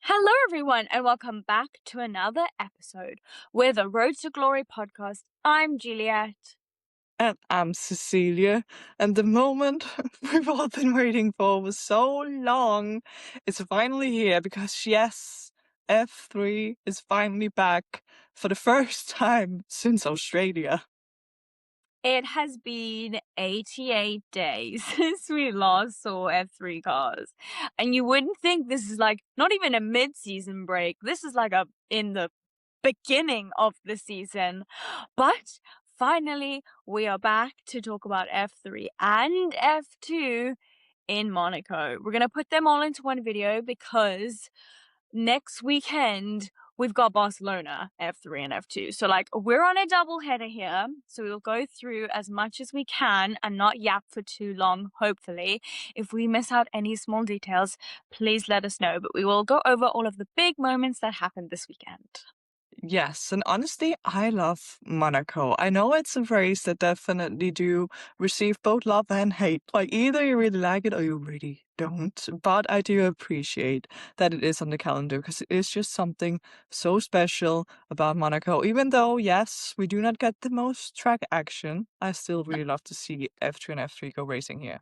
Hello, everyone, and welcome back to another episode with the Road to Glory podcast. I'm Juliet. And I'm Cecilia, and the moment we've all been waiting for was so long. It's finally here because, yes, F3 is finally back for the first time since Australia. It has been 88 days since we last saw F3 cars. And you wouldn't think this is like not even a mid season break. This is like a in the beginning of the season. But finally, we are back to talk about F3 and F2 in Monaco. We're going to put them all into one video because next weekend we've got Barcelona F3 and F2. So like we're on a double header here. So we'll go through as much as we can and not yap for too long, hopefully. If we miss out any small details, please let us know. But we will go over all of the big moments that happened this weekend. Yes, and honestly, I love Monaco. I know it's a race that definitely do receive both love and hate. Like either you really like it or you really don't. But I do appreciate that it is on the calendar because it is just something so special about Monaco. Even though, yes, we do not get the most track action, I still really love to see F2 and F3 go racing here.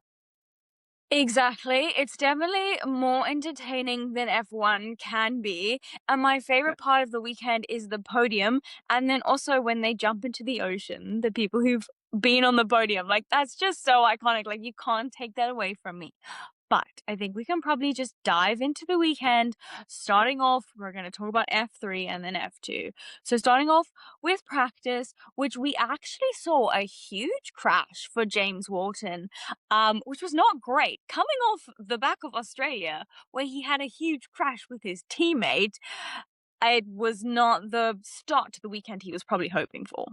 Exactly. It's definitely more entertaining than F1 can be. And my favorite part of the weekend is the podium. And then also when they jump into the ocean, the people who've been on the podium, like that's just so iconic. Like you can't take that away from me. But I think we can probably just dive into the weekend. Starting off, we're going to talk about F3 and then F2. So, starting off with practice, which we actually saw a huge crash for James Walton, which was not great. Coming off the back of Australia, where he had a huge crash with his teammate, it was not the start to the weekend he was probably hoping for.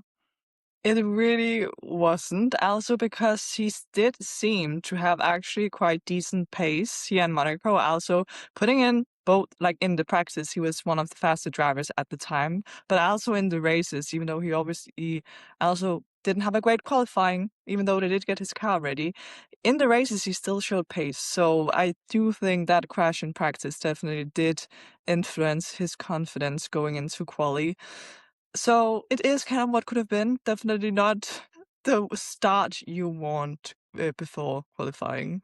It really wasn't. Also because did seem to have actually quite decent pace here in Monaco. Also putting in both, like in the practice, he was one of the faster drivers at the time, but also in the races, even though he obviously also didn't have a great qualifying, even though they did get his car ready. In the races, he still showed pace. So I do think that crash in practice definitely did influence his confidence going into quali. So it is kind of what could have been. Definitely not the start you want before qualifying.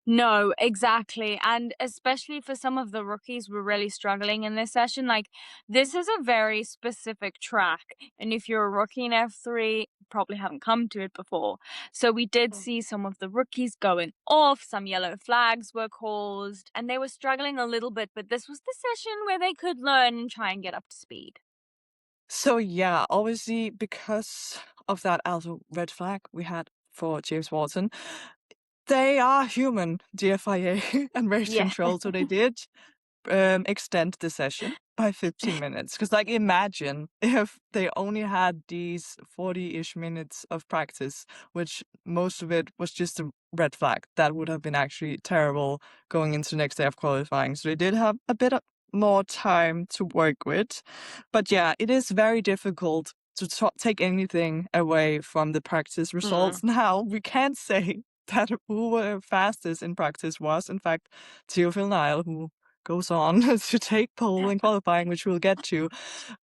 No, exactly. And especially for some of the rookies were really struggling in this session. Like this is a very specific track. And if you're a rookie in F3, you probably haven't come to it before. So we did see some of the rookies going off, some yellow flags were caused, and they were struggling a little bit, but this was the session where they could learn and try and get up to speed. So yeah, obviously because of that also red flag we had for James Walton, they are human, the FIA and race Yeah. control. So they did extend the session by 15 minutes. Because, like, imagine if they only had these 40-ish minutes of practice, which most of it was just a red flag. That would have been actually terrible going into the next day of qualifying. So they did have a bit more time to work with. But yeah, it is very difficult to take anything away from the practice Mm. results. Now, we can't say that who were fastest in practice was, in fact, Theophil Nile, who goes on to take pole in qualifying, which we'll get to.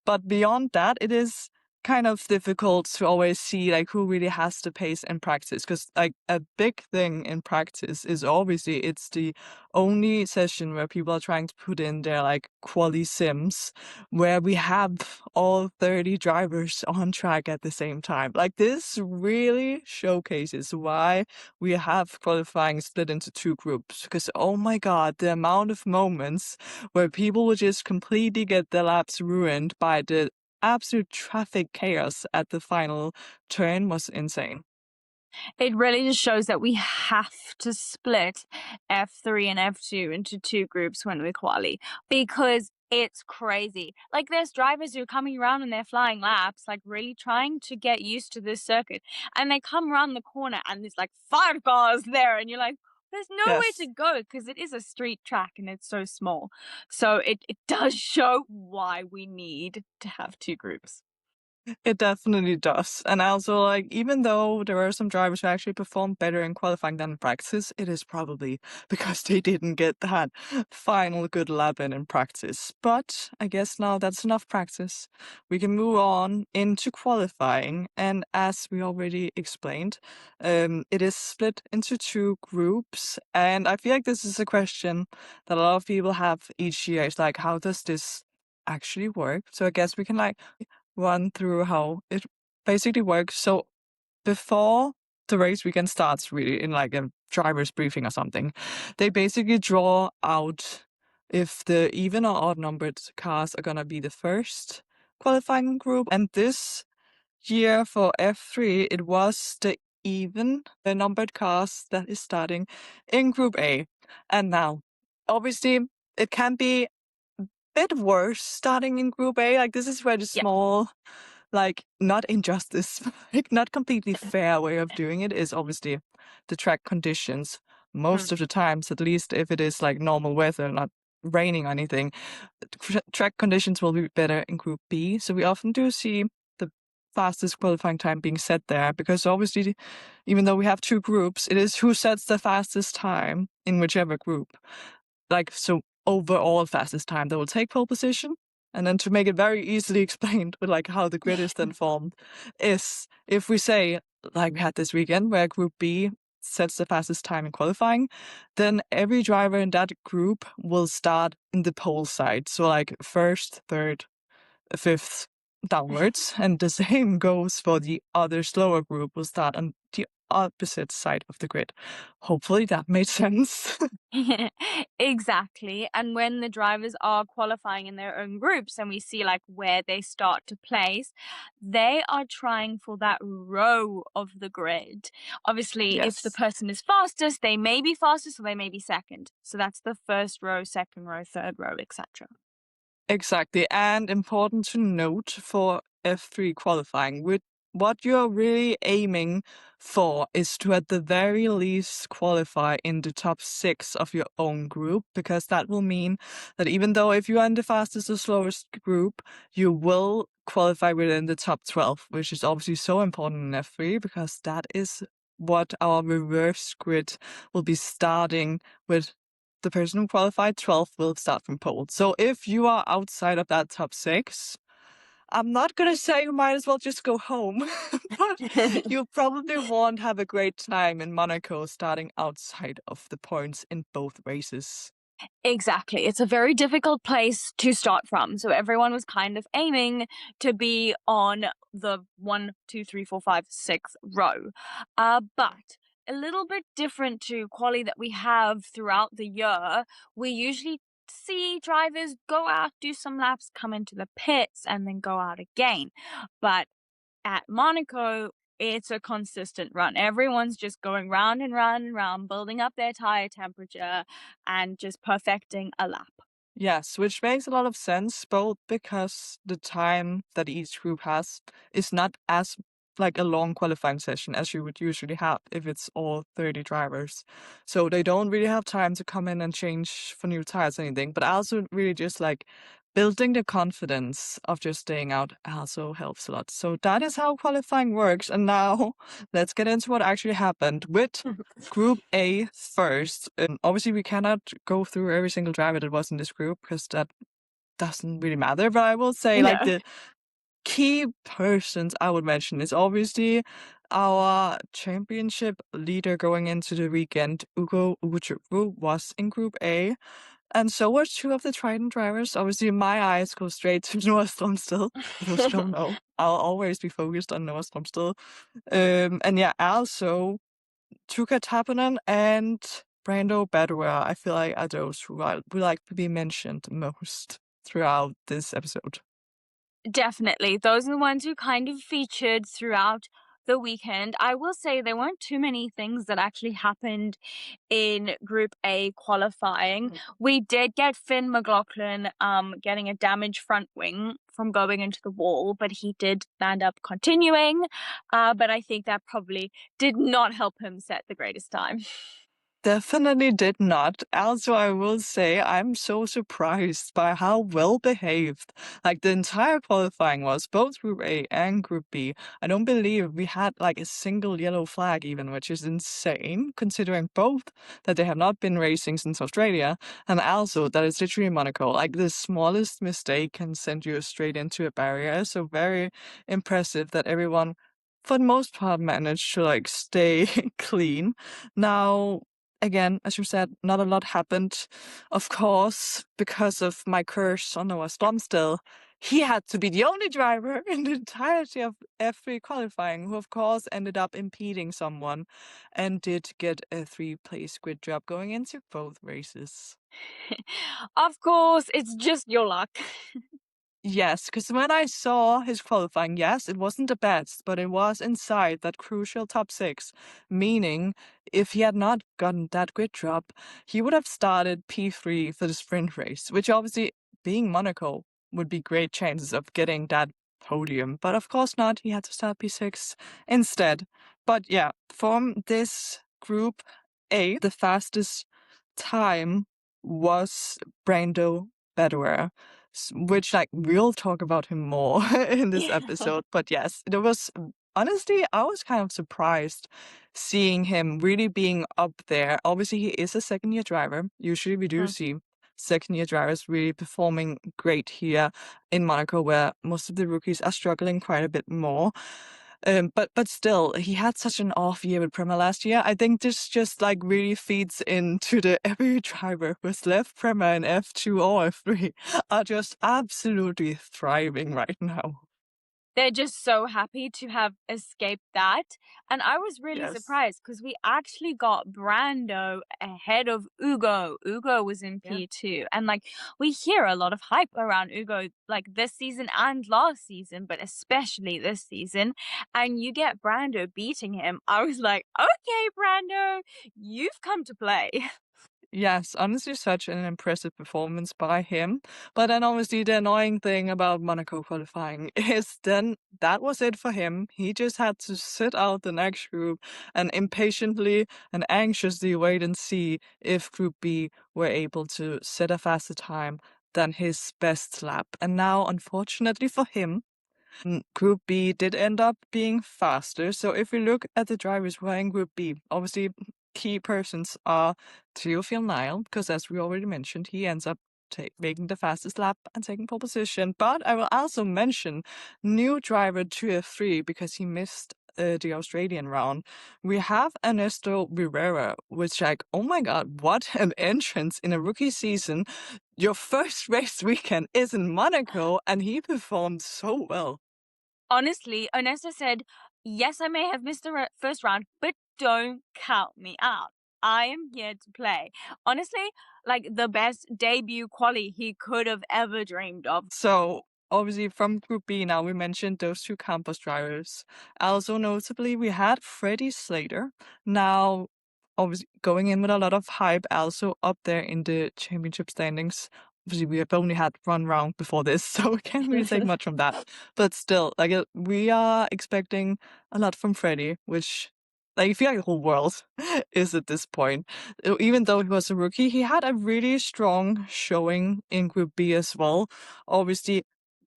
But beyond that, it is kind of difficult to always see like who really has the pace in practice, because like a big thing in practice is obviously it's the only session where people are trying to put in their like quali sims, where we have all 30 drivers on track at the same time. Like this really showcases why we have qualifying split into two groups, because oh my god, the amount of moments where people would just completely get their laps ruined by the absolute traffic chaos at the final turn was insane. It really just shows that we have to split F3 and F2 into two groups when we quali because it's crazy. Like there's drivers who are coming around and they're flying laps, like really trying to get used to this circuit. And they come around the corner and there's like 5 cars there and you're like, there's nowhere to Yes. go because it is a street track and it's so small. So it does show why we need to have two groups. It definitely does. And also, like, even though there are some drivers who actually perform better in qualifying than in practice, it is probably because they didn't get that final good lap in practice. But I guess now that's enough practice. We can move on into qualifying. And as we already explained, it is split into two groups. And I feel like this is a question that a lot of people have each year. It's like, how does this actually work? So I guess we can like run through how it basically works. So before the race weekend starts, really, in like a driver's briefing or something, they basically draw out if the even or odd numbered cars are gonna be the first qualifying group. And this year for F3, it was the even the numbered cars that is starting in Group A. And now, obviously, it can be a bit worse starting in Group A. Like this is where the Yeah. small like not injustice, like not completely fair way of doing it is obviously the track conditions. Most Mm. of the times, at least if it is like normal weather, not raining or anything, track conditions will be better in Group B. So we often do see the fastest qualifying time being set there because obviously, even though we have two groups, it is who sets the fastest time in whichever group. Like, so overall fastest time that will take pole position. And then to make it very easily explained with like how the grid is then formed is if we say like we had this weekend where group B sets the fastest time in qualifying, then every driver in that group will start in the pole side. So like first, third, fifth downwards. And the same goes for the other slower group will start on the opposite side of the grid. Hopefully that made sense. Exactly. And when the drivers are qualifying in their own groups and we see like where they start to place, they are trying for that row of the grid. Obviously, if the Yes. person is fastest, they may be fastest or they may be second. So that's the first row, second row, third row, etc. Exactly. And important to note for F3 qualifying, with what you're really aiming for is to at the very least qualify in the top 6 of your own group, because that will mean that even though if you are in the fastest or slowest group, you will qualify within the top 12, which is obviously so important in F3 because that is what our reverse grid will be starting with. The person who qualified 12th will start from pole. So if you are outside of that top 6, I'm not gonna say you might as well just go home, but you probably won't have a great time in Monaco starting outside of the points in both races. Exactly. It's a very difficult place to start from. So everyone was kind of aiming to be on the 1, 2, 3, 4, 5, 6 row. But a little bit different to quali that we have throughout the year, we usually see drivers go out, do some laps, come into the pits, and then go out again. But at Monaco, it's a consistent run. Everyone's just going round and round and round, building up their tire temperature and just perfecting a lap. Yes, which makes a lot of sense, both because the time that each group has is not as like a long qualifying session as you would usually have if it's all 30 drivers. So they don't really have time to come in and change for new tires or anything, but also really just like building the confidence of just staying out also helps a lot. So that is how qualifying works. And now let's get into what actually happened with Group A first. Obviously, we cannot go through every single driver that was in this group because that doesn't really matter. But I will say, like, No. the key persons I would mention is obviously our championship leader going into the weekend, Ugo Ugochukwu, was in Group A. And so were two of the Trident drivers. Obviously, my eyes go straight to Noah still. For those who don't know, I'll always be focused on Noah still. And yeah, also Tuka Tapanen and Brando Badua, I feel like are those who would like to be mentioned most throughout this episode. Definitely. Those are the ones who kind of featured throughout the weekend. I will say there weren't too many things that actually happened in Group A qualifying. We did get Finn McLaughlin getting a damaged front wing from going into the wall, but he did end up continuing. But I think that probably did not help him set the greatest time. Definitely did not. Also, I will say I'm so surprised by how well behaved like the entire qualifying was, both Group A and Group B. I don't believe we had like a single yellow flag even, which is insane considering both that they have not been racing since Australia and also that it's literally Monaco. Like the smallest mistake can send you straight into a barrier. So very impressive that everyone for the most part managed to like stay clean. Now again, as you said, not a lot happened. Of course, because of my curse on Noah Stormstill, he had to be the only driver in the entirety of F3 qualifying who, of course, ended up impeding someone and did get a 3-place grid job going into both races. Of course, it's just your luck. Yes, because when I saw his qualifying, yes, it wasn't the best, but it was inside that crucial top 6, meaning if he had not gotten that grid drop, he would have started P3 for the sprint race, which obviously, being Monaco, would be great chances of getting that podium. But of course not, he had to start P6 instead. But yeah, from this group A, the fastest time was Brando Bedouer, which like we'll talk about him more in this Yeah. episode. But yes, there was honestly, I was kind of surprised seeing him really being up there. Obviously, he is a second year driver. Usually, we do Hmm. see second year drivers really performing great here in Monaco, where most of the rookies are struggling quite a bit more. But still, he had such an off year with Prema last year. I think this just like really feeds into the every driver who has left Prema in F2 or F3 are just absolutely thriving right now. They're just so happy to have escaped that. And I was really Yes. surprised because we actually got Brando ahead of Ugo. Ugo was in Yeah. P2. And like we hear a lot of hype around Ugo like this season and last season, but especially this season. And you get Brando beating him. I was like, okay, Brando, you've come to play. Yes, honestly, such an impressive performance by him. But then obviously the annoying thing about Monaco qualifying is then that was it for him. He just had to sit out the next group and impatiently and anxiously wait and see if Group B were able to set a faster time than his best lap. And now, unfortunately for him, Group B did end up being faster. So if we look at the drivers who are in Group B, obviously key persons are Theophil Nile, because as we already mentioned, he ends up making the fastest lap and taking pole position. But I will also mention new driver 2F3 because he missed the Australian round. We have Ernesto Rivera, which like, oh my god, what an entrance in a rookie season. Your first race weekend is in Monaco, and he performed so well. Honestly, Onesta said, yes, I may have missed the first round, but don't count me out. I am here to play. Honestly, like the best debut quali he could have ever dreamed of. So obviously from Group B now we mentioned those two campus drivers. Also notably we had Freddie Slater. Now obviously going in with a lot of hype, also up there in the championship standings. Obviously we have only had one round before this, so we can't really take much from that. But still, like we are expecting a lot from Freddie, which like I feel like the whole world is at this point. Even though he was a rookie, he had a really strong showing in Group B as well. Obviously,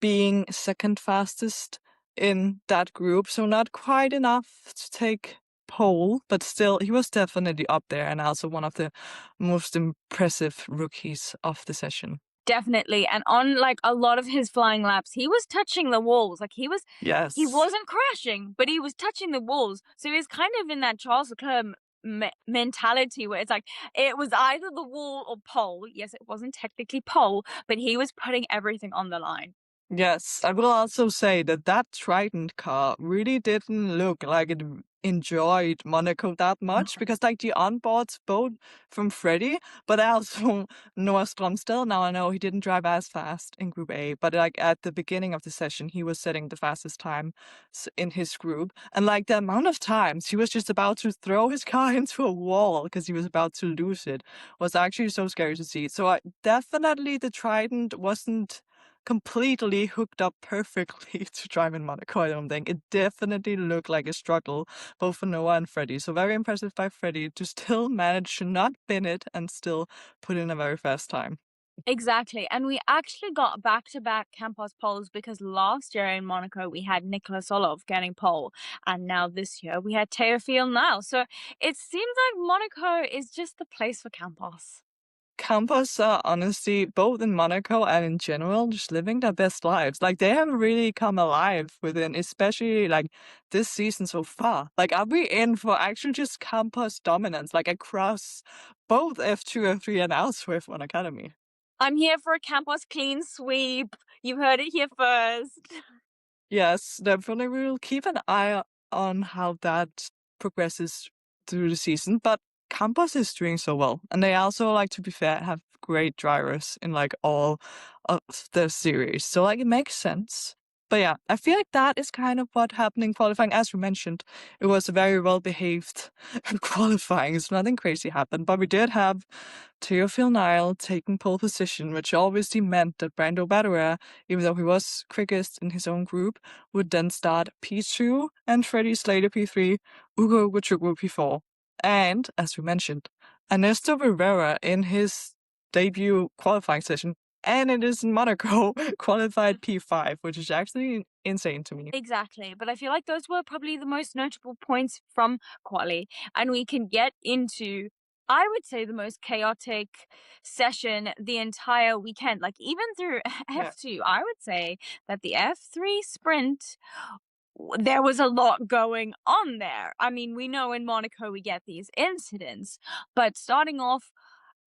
being second fastest in that group, so not quite enough to take pole, but still, he was definitely up there and also one of the most impressive rookies of the session. Definitely. And on like a lot of his flying laps, he was touching the walls. Like he Yes. wasn't crashing, but he was touching the walls. So he was kind of in that Charles Leclerc mentality where it's like it was either the wall or pole. Yes, it wasn't technically pole, but he was putting everything on the line. Yes, I will also say that that Trident car really didn't look like it enjoyed Monaco that much because like the onboards both from Freddie, but also Noah Stromsdal. Now I know he didn't drive as fast in Group A, but like at the beginning of the session, he was setting the fastest time in his group. And like the amount of times he was just about to throw his car into a wall because he was about to lose it was actually so scary to see. So definitely the Trident wasn't completely hooked up perfectly to drive in Monaco, I don't think. It definitely looked like a struggle, both for Noah and Freddie. So very impressive by Freddie to still manage to not bin it and still put in a very fast time. Exactly. And we actually got back-to-back Campos poles because last year in Monaco we had Nikola Tsolov getting pole, and now this year we had Teofil now. So it seems like Monaco is just the place for Campos. Campos are honestly, both in Monaco and in general, just living their best lives. Like they have really come alive within, especially like this season so far. Like, are we in for actually just Campos dominance, like across both F2, F3, and elsewhere for an academy? I'm here for a Campos clean sweep. You heard it here first. Yes, definitely. We will keep an eye on how that progresses through the season. But Campos is doing so well. And they also, like, to be fair, have great drivers in like all of the series. So like it makes sense. But yeah, I feel like that is kind of what happened in qualifying. As we mentioned, it was a very well behaved qualifying. So nothing crazy happened. But we did have Teofil Nile taking pole position, which obviously meant that Brando Badura, even though he was quickest in his own group, would then start P2 and Freddie Slater P3, Ugo Guchugwu P4. And, as we mentioned, Ernesto Rivera in his debut qualifying session, and it is in Monaco, qualified P5, which is actually insane to me. Exactly. But I feel like those were probably the most notable points from quali. And we can get into, I would say, the most chaotic session the entire weekend. Like even through Yeah, F2, I would say that the F3 sprint, there was a lot going on there. I mean, we know in Monaco we get these incidents, but starting off,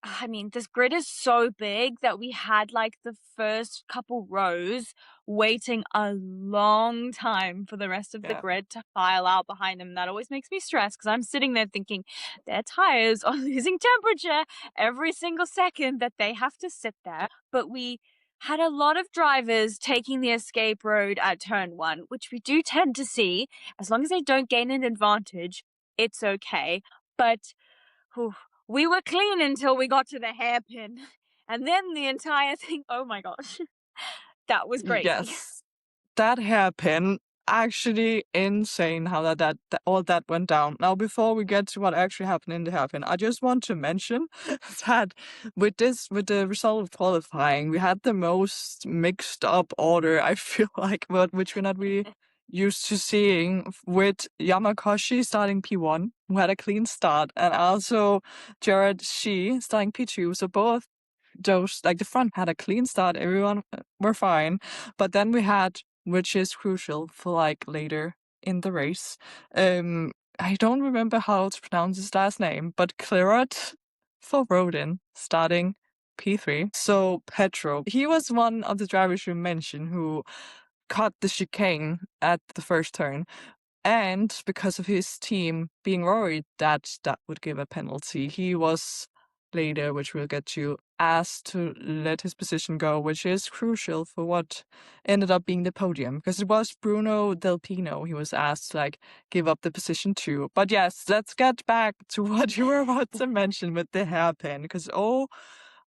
I mean, this grid is so big that we had like the first couple rows waiting a long time for the rest of the yeah. grid to file out behind them. That always makes me stressed because I'm sitting there thinking their tires are losing temperature every single second that they have to sit there. But we had a lot of drivers taking the escape road at turn one, which we do tend to see. As long as they don't gain an advantage, it's okay. But whew, we were clean until we got to the hairpin. And then the entire thing, oh my gosh, that was crazy. Yes. That hairpin, actually insane how that all that went down. Now, before we get to what actually happened in the hairpin, I just want to mention that with the result of qualifying, we had the most mixed up order, I feel like, but which we're not really used to seeing, with Yamakoshi starting P1, who had a clean start, and also Jared Shi starting P2. So both those, like the front had a clean start, everyone were fine. But then we had, which is crucial for like later in the race, I don't remember how to pronounce his last name, but Clearot for Rodin starting P3. So Petro, he was one of the drivers you mentioned who caught the chicane at the first turn. And because of his team being worried that that would give a penalty, he was later, which we'll get to, asked to let his position go, which is crucial for what ended up being the podium. Because it was Bruno Del Pino he was asked to like give up the position to. But yes, let's get back to what you were about to mention with the hairpin. Because oh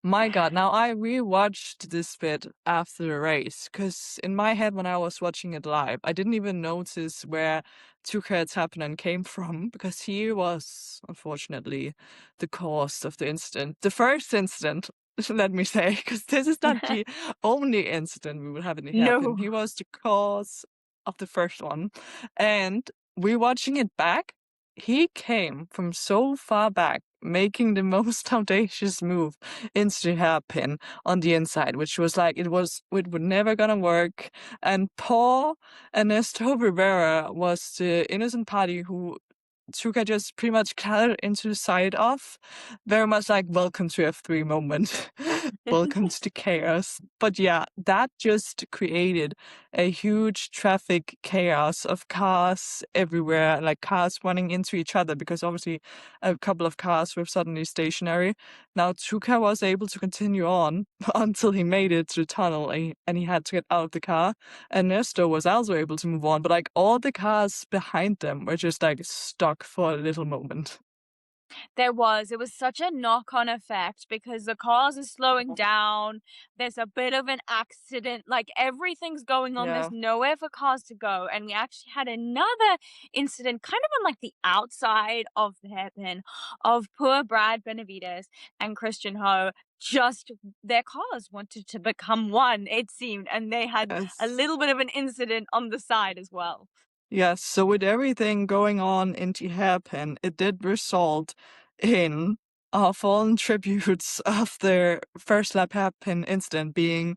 my God, now I rewatched this bit after the race, because in my head when I was watching it live, I didn't even notice where Tuka Tappanen came from, because he was, unfortunately, the cause of the incident. The first incident, let me say, because this is not the only incident we will have in the hairpin. No. He was the cause of the first one. And rewatching it back, he came from so far back, making the most audacious move into the hairpin on the inside, which was like it would never gonna work. And poor Ernesto Rivera was the innocent party who Tuca just pretty much cut into the side of. Very much like welcome to F3 moment. Welcome to the chaos. But yeah, that just created a huge traffic chaos of cars everywhere, like cars running into each other, because obviously a couple of cars were suddenly stationary. Now Tuca was able to continue on until he made it to the tunnel, and he had to get out of the car. Ernesto was also able to move on, but like all the cars behind them were just like stuck for a little moment. It was such a knock-on effect because the cars are slowing down, there's a bit of an accident, like, everything's going on, there's Yeah. nowhere for cars to go, and we actually had another incident kind of on, like, the outside of the hairpin of poor Brad Benavides and Christian Ho. Just their cars wanted to become one, it seemed, and they had a Yes. little bit of an incident on the side as well. Yes, so with everything going on in the hairpin, it did result in fallen tributes of their first lap hairpin incident being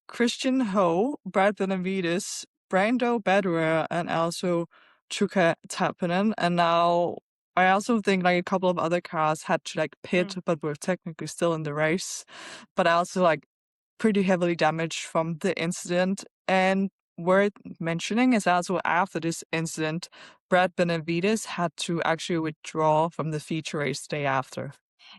Christian Ho, Brad Benavides, Brando Bedra, and also Chuka Tappanen. And now I also think like a couple of other cars had to like pit, Mm. but were technically still in the race. But also like pretty heavily damaged from the incident. And worth mentioning is also after this incident, Brad Benavides had to actually withdraw from the feature race day after.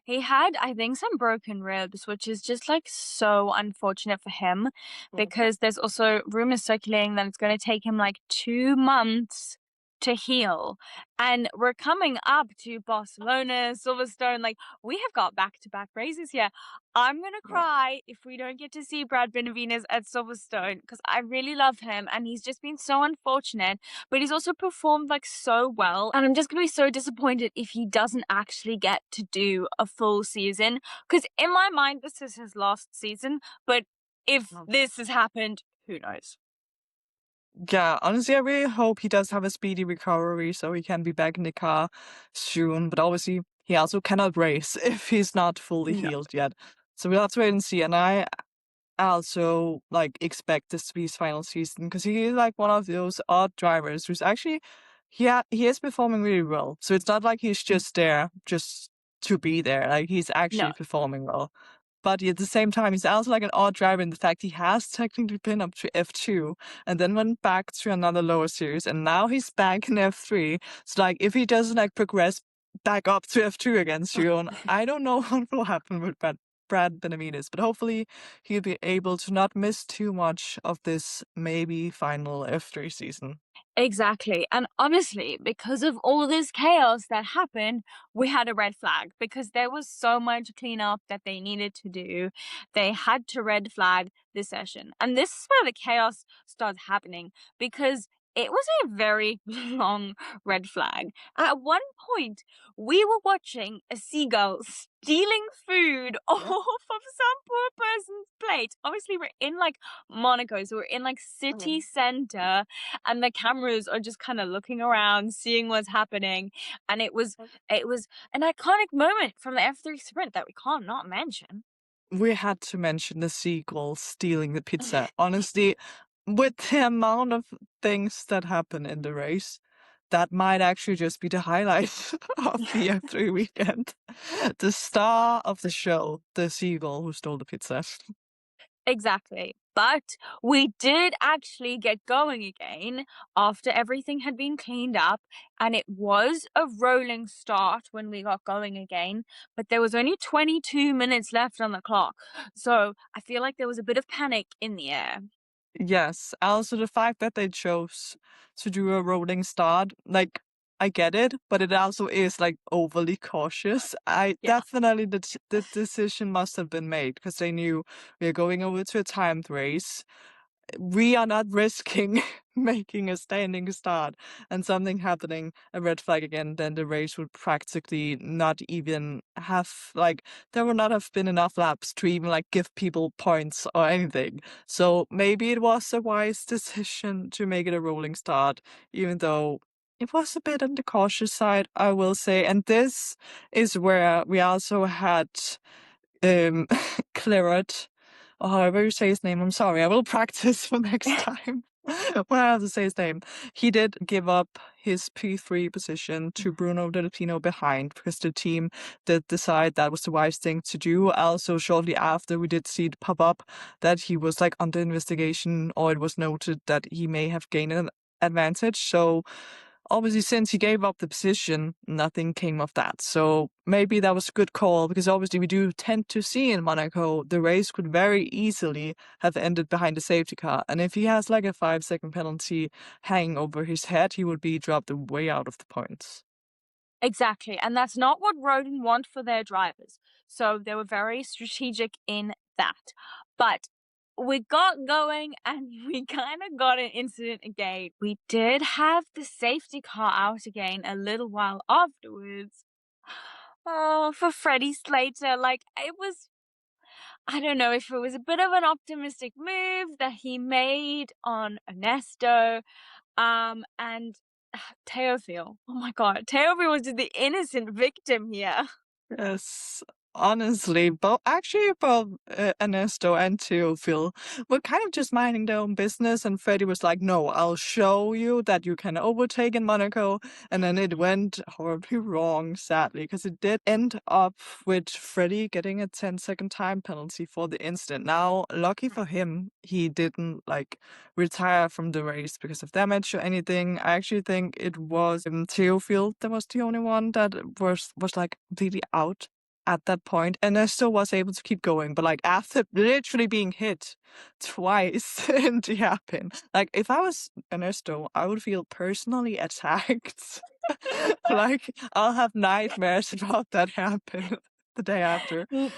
He had, I think, some broken ribs, which is just like so unfortunate for him because there's also rumors circulating that it's going to take him like 2 months to heal. And we're coming up to Barcelona, Silverstone. Like, we have got back to back races here. I'm going to cry if we don't get to see Brad Benavides at Silverstone because I really love him and he's just been so unfortunate, but he's also performed like so well. And I'm just gonna be so disappointed if he doesn't actually get to do a full season. Because in my mind, this is his last season. But if this has happened, who knows? Yeah, honestly, I really hope he does have a speedy recovery so he can be back in the car soon. But obviously, he also cannot race if he's not fully No. healed yet. So we'll have to wait and see. And I also like expect this to be his final season because he is like one of those odd drivers who's actually he is performing really well. So it's not like he's just there just to be there. Like he's No. actually performing well. But at the same time, he's also like an odd driver in the fact he has technically been up to F2 and then went back to another lower series and now he's back in F3. So like if he doesn't like progress back up to F2 again soon, I don't know what will happen with Brad Benavides, but hopefully he'll be able to not miss too much of this maybe final F3 season. Exactly. And honestly, because of all this chaos that happened, we had a red flag because there was so much cleanup that they needed to do. They had to red flag this session. And this is where the chaos starts happening because it was a very long red flag. At one point, we were watching a seagull stealing food off of some poor person's plate. Obviously, we're in like Monaco, so we're in like city center and the cameras are just kind of looking around, seeing what's happening. And it was an iconic moment from the F3 sprint that we can't not mention. We had to mention the seagull stealing the pizza. Honestly, with the amount of things that happen in the race, that might actually just be the highlight of the F3 weekend. The star of the show, the seagull who stole the pizza. Exactly. But we did actually get going again after everything had been cleaned up, and it was a rolling start when we got going again, but there was only 22 minutes left on the clock. So I feel like there was a bit of panic in the air. Yes, also the fact that they chose to do a rolling start, like I get it, but it also is like overly cautious. I Yeah. definitely the decision must have been made because they knew we are going over to a timed race. We are not risking making a standing start and something happening, a red flag again, then the race would practically not even have like there would not have been enough laps to even like give people points or anything. So maybe it was a wise decision to make it a rolling start, even though it was a bit on the cautious side, I will say. And this is where we also had Claret, or however you say his name. I'm sorry, I will practice for next time when I have to say his name. He did give up his P3 position to Bruno Delpino behind because the team did decide that was the wise thing to do. Also, shortly after, we did see it pop up that he was like under investigation, or it was noted that he may have gained an advantage. So obviously, since he gave up the position, nothing came of that. So maybe that was a good call because obviously we do tend to see in Monaco the race could very easily have ended behind the safety car. And if he has like a 5-second penalty hanging over his head, he would be dropped way out of the points. Exactly, and that's not what Rodin want for their drivers. So they were very strategic in that. But we got going and we kind of got an incident again. We did have the safety car out again a little while afterwards. Oh, for Freddie Slater, like it was, I don't know if it was a bit of an optimistic move that he made on Ernesto. And Teofil. Oh my god, Teofil was just the innocent victim here. Yes, honestly, both Ernesto and Teofil were kind of just minding their own business, and Freddie was like, "No, I'll show you that you can overtake in Monaco." And then it went horribly wrong, sadly, because it did end up with Freddie getting a 10-second time penalty for the incident. Now, lucky for him, he didn't like retire from the race because of damage or anything. I actually think it was Teofil that was the only one that was like completely out at that point. And I still was able to keep going, but like after literally being hit twice in the hairpin, like if I was Ernesto, I would feel personally attacked. Like I'll have nightmares about that happen the day after. Mm,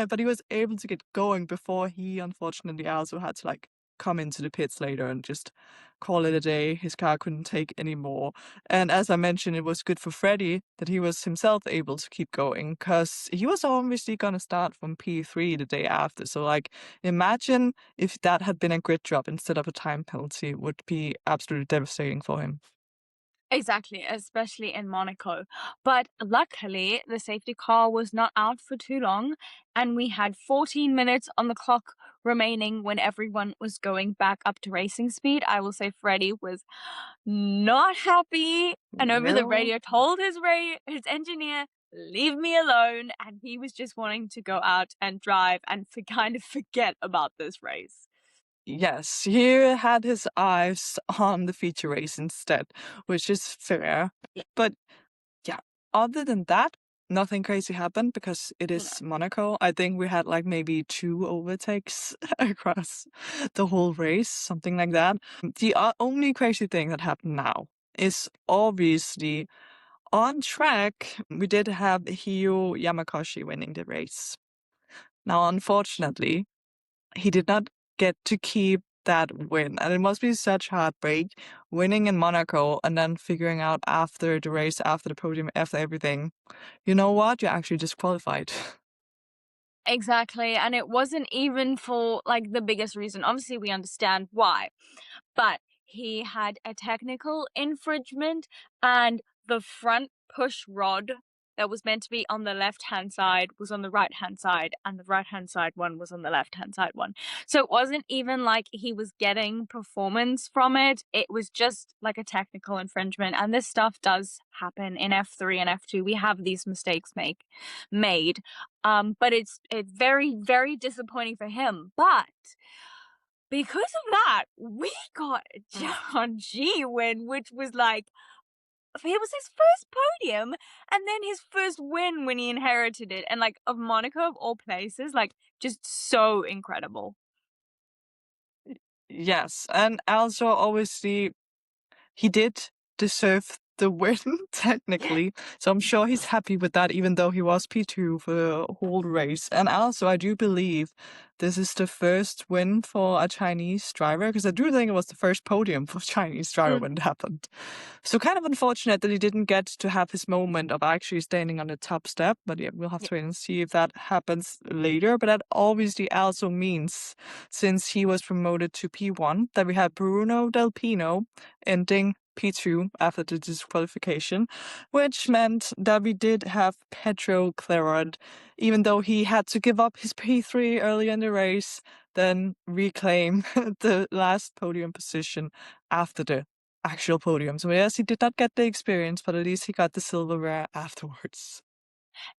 But he was able to get going before he unfortunately also had to like come into the pits later and just call it a day. His car couldn't take any more. And as I mentioned, it was good for Freddie that he was himself able to keep going because he was obviously going to start from P3 the day after. So, like, imagine if that had been a grid drop instead of a time penalty, it would be absolutely devastating for him. exactly, especially in Monaco. But luckily, the safety car was not out for too long, and we had 14 minutes on the clock remaining when everyone was going back up to racing speed. I will say Freddie was not happy, and over the No. radio told his engineer, "Leave me alone," and he was just wanting to go out and drive and kind of forget about this race. Yes, he had his eyes on the feature race instead, which is fair. Yeah. But yeah, other than that, nothing crazy happened because it No. is Monaco. I think we had like maybe 2 overtakes across the whole race, something like that. The only crazy thing that happened now is obviously on track, we did have Hio Yamakoshi winning the race. Now, unfortunately, he did not get to keep that win. And it must be such heartbreak winning in Monaco and then figuring out after the race, after the podium, after everything, you know what? You're actually disqualified. Exactly, and it wasn't even for, like, the biggest reason. Obviously, we understand why, but he had a technical infringement, and the front push rod that was meant to be on the left-hand side was on the right-hand side, and the right-hand side one was on the left-hand side one. So it wasn't even like he was getting performance from it, it was just like a technical infringement, and this stuff does happen in F3 and F2. We have these mistakes made. But it's very, very disappointing for him. But because of that, we got a John G win, which was like it was his first podium and then his first win when he inherited it. And like of Monaco of all places, like just so incredible. Yes, and also obviously he did deserve the win, technically. So I'm sure he's happy with that, even though he was P2 for the whole race. And also, I do believe this is the first win for a Chinese driver, because I do think it was the first podium for a Chinese driver Mm, when it happened. So kind of unfortunate that he didn't get to have his moment of actually standing on the top step. But yeah, we'll have yeah. to wait and see if that happens later. But that obviously also means, since he was promoted to P1, that we have Bruno Del Pino ending P2 after the disqualification, which meant that we did have Pedro Clarod, even though he had to give up his P3 early in the race, then reclaim the last podium position after the actual podium. So yes, he did not get the experience, but at least he got the silverware afterwards.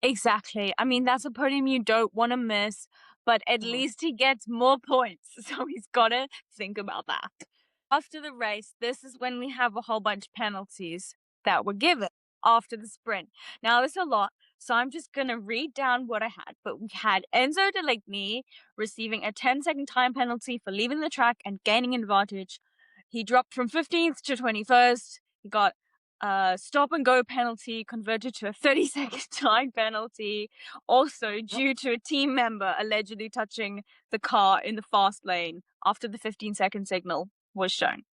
Exactly. I mean, that's a podium you don't want to miss, but at Oh. least he gets more points. So he's got to think about that. After the race, this is when we have a whole bunch of penalties that were given after the sprint. Now, there's a lot, so I'm just going to read down what I had. But we had Enzo Deligny receiving a 10-second time penalty for leaving the track and gaining an advantage. He dropped from 15th to 21st. He got stop and go penalty converted to a 30-second time penalty, also due to a team member allegedly touching the car in the fast lane after the 15-second signal was shown.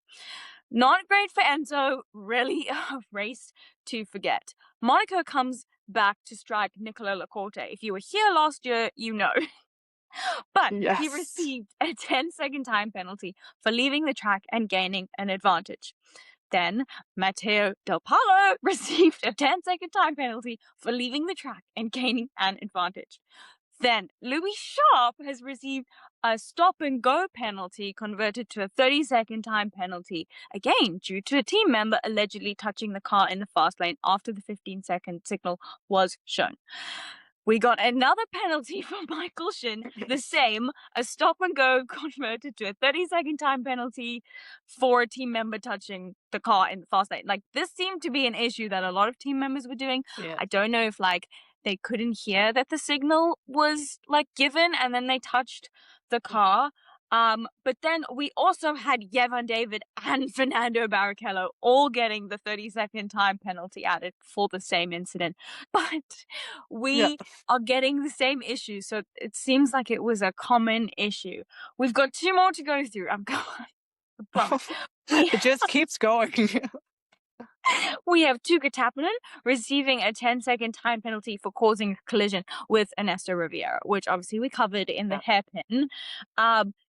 Not great for Enzo, really a race to forget. Monaco comes back to strike Nikola Tsolov. If you were here last year, you know. But he Yes. received a 10-second time penalty for leaving the track and gaining an advantage. Then Matteo Del Palo received a 10-second time penalty for leaving the track and gaining an advantage. Then Louis Sharp has received a stop and go penalty converted to a 30-second time penalty, again due to a team member allegedly touching the car in the fast lane after the 15-second signal was shown. We got another penalty from Michael Shin, the same, a stop and go converted to a 30-second time penalty for a team member touching the car in the fast lane. Like, this seemed to be an issue that a lot of team members were doing. Yeah. I don't know if, like, they couldn't hear that the signal was, like, given and then they touched the car. But then we also had Yevan David and Fernando Barrichello all getting the 30-second time penalty added for the same incident. But Yeah. we are getting the same issue, so it seems like it was a common issue. We've got 2 more to go through. I'm going. I promise. It just keeps going. We have Tuka Tappinen receiving a 10-second time penalty for causing a collision with Ernesto Riviera, which obviously we covered in the hairpin.